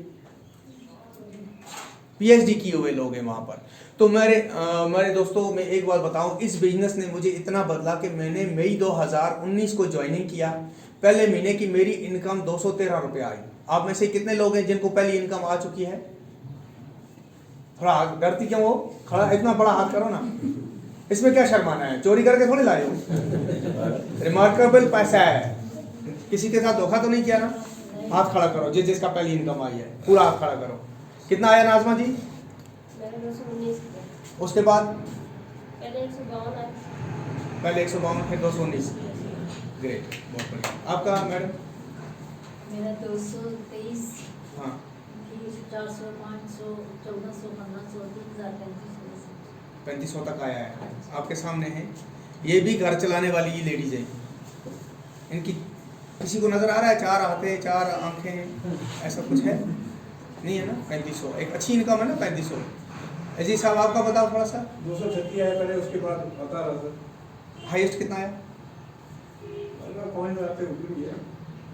PhD किए हुए लोग हैं वहाँ पर। तो मेरे दोस्तों, मैं एक बात बताऊँ, इस बिजनेस ने मुझे इतना बदला कि मैंने मई 2019 को ज्वाइनिंग किया। पहले महीने की मेरी इनकम 213 रुपया आई। आप में से कितने लोग हैं जिनको पहली इनकम आ चुकी है? थोड़ा डरती क्यों हो? खड़ा इतना बड़ा हाथ करो ना, इसमें क्या शर्माना है? चोरी करके थोड़ी लाए हो, रिमार्केबल पैसा है, किसी के साथ धोखा तो नहीं किया ना? हाथ खड़ा करो जिसका पहली इनकम आई है, पूरा हाथ खड़ा करो। कितना आया नाजमा जी? उसके बाद पहले 152, फिर 219। ग्रेट, बहुत बढ़िया। आपका मैडम? मेरा 223, हाँ, 400, 500, 1400, 1500, 3000, 3500 तक आया है। आपके सामने है, ये भी घर चलाने वाली ही लेडीज है। इनकी किसी को नज़र आ रहा है 4 हाथे, 4 आंखें, ऐसा कुछ है? नहीं है ना? 3500 एक अच्छी इनकम है ना? 3500। अजीज साहब, आपका बताओ थोड़ा सा। 236 आया पहले, उसके बाद बता रहा था। हाईएस्ट कितना आया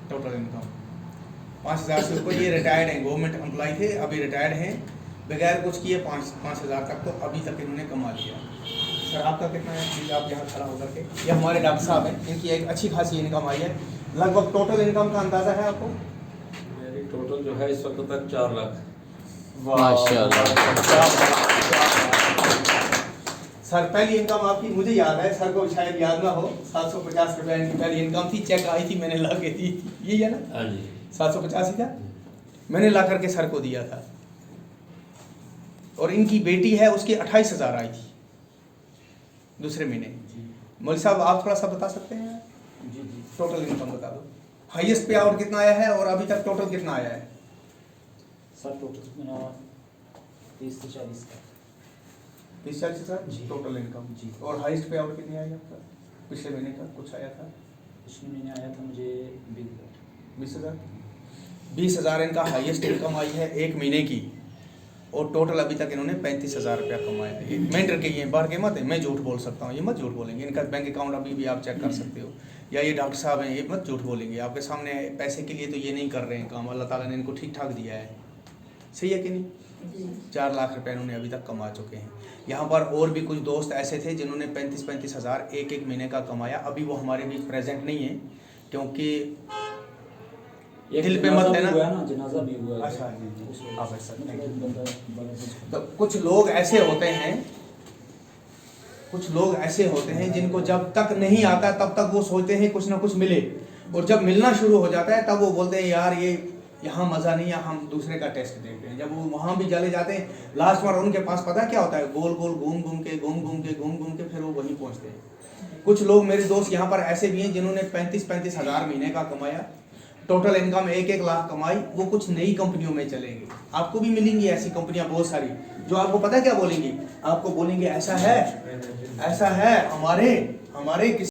टोटल इनकम? 5000 से ऊपर। ये रिटायर्ड हैं, गवर्नमेंट एम्प्लॉय थे, अभी रिटायर्ड हैं। बगैर कुछ किए 5,000 तक तो अभी तक इन्होंने कमा लिया। सर आपका कितना है? प्लीज़ आप यहाँ खड़ा होकर के, ये हमारे डॉक्टर साहब हैं, इनकी एक अच्छी खासी इनकम आई है। लगभग टोटल इनकम का अंदाज़ा है आपको? मेरी टोटल जो है इस वक्त तक 4 लाख। सर पहली इनकम आपकी मुझे याद है, सर को शायद याद ना हो, 750 रुपये इनकी पहली इनकम थी। चेक आई थी, मैंने ला के दी थी, यही है ना? हाँ जी। 750 ही था, मैंने ला करके सर को दिया था। और इनकी बेटी है, उसकी 28,000 आई थी दूसरे महीने। मौलवी साहब आप थोड़ा सा बता सकते हैं? जी जी। टोटल इनकम बता दो, हाईएस्ट पे आउट कितना आया है और अभी तक टोटल कितना आया है? सर टोटल मेरा 30 से 40 का। 30-40 हज़ार जी। टोटल इनकम जी। और हाईएस्ट पे आउट कितनी आई आपका? पिछले महीने का कुछ आया था? पिछले महीने आया था मुझे 20,000। 20,000 इनका हाईएस्ट इनकम आई है एक महीने की, और टोटल अभी तक इन्होंने 35,000 रुपया कमाया है। मेंटर के ये बाहर के मत है, मैं झूठ बोल सकता हूँ, ये मत झूठ बोलेंगे। इनका बैंक अकाउंट अभी भी आप चेक कर सकते हो, या ये डॉक्टर साहब हैं, ये मत झूठ बोलेंगे आपके सामने। पैसे के लिए तो ये नहीं कर रहे हैं काम, अल्लाह ताला ने इनको ठीक ठाक दिया है। सही है कि नहीं? 4 लाख रुपए इन्होंने अभी तक कमा चुके हैं। यहाँ पर और भी कुछ दोस्त ऐसे थे जिन्होंने 35-35 हज़ार एक महीने का कमाया। अभी वो हमारे बीच प्रेजेंट नहीं है, क्योंकि दिल पे मत लेना। जनाजा भी हुआ है। अच्छा जी जी, आप ऐसा बंदा तो कुछ लोग ऐसे होते हैं, कुछ लोग ऐसे होते हैं जिनको जब तक नहीं आता तब तक वो सोचते हैं कुछ ना कुछ मिले, और जब मिलना शुरू हो जाता है तब वो बोलते हैं यार ये यहाँ मज़ा नहीं है, हम दूसरे का टेस्ट देखते हैं। जब वो वहाँ भी चले जाते हैं, लास्ट बार उनके पास पता क्या होता है, गोल गोल घूम घूम के फिर वो वहीं पहुँचते हैं। कुछ लोग मेरे दोस्त यहाँ पर ऐसे भी हैं जिन्होंने 35-35 हज़ार महीने का कमाया, टोटल इनकम 1-1 लाख कमाई। वो कुछ नई कंपनियों में चलेंगे, आपको भी मिलेंगी ऐसी कंपनियां बहुत सारी, जो आपको पता क्या बोलेंगी, आपको बोलेंगे ऐसा है हमारे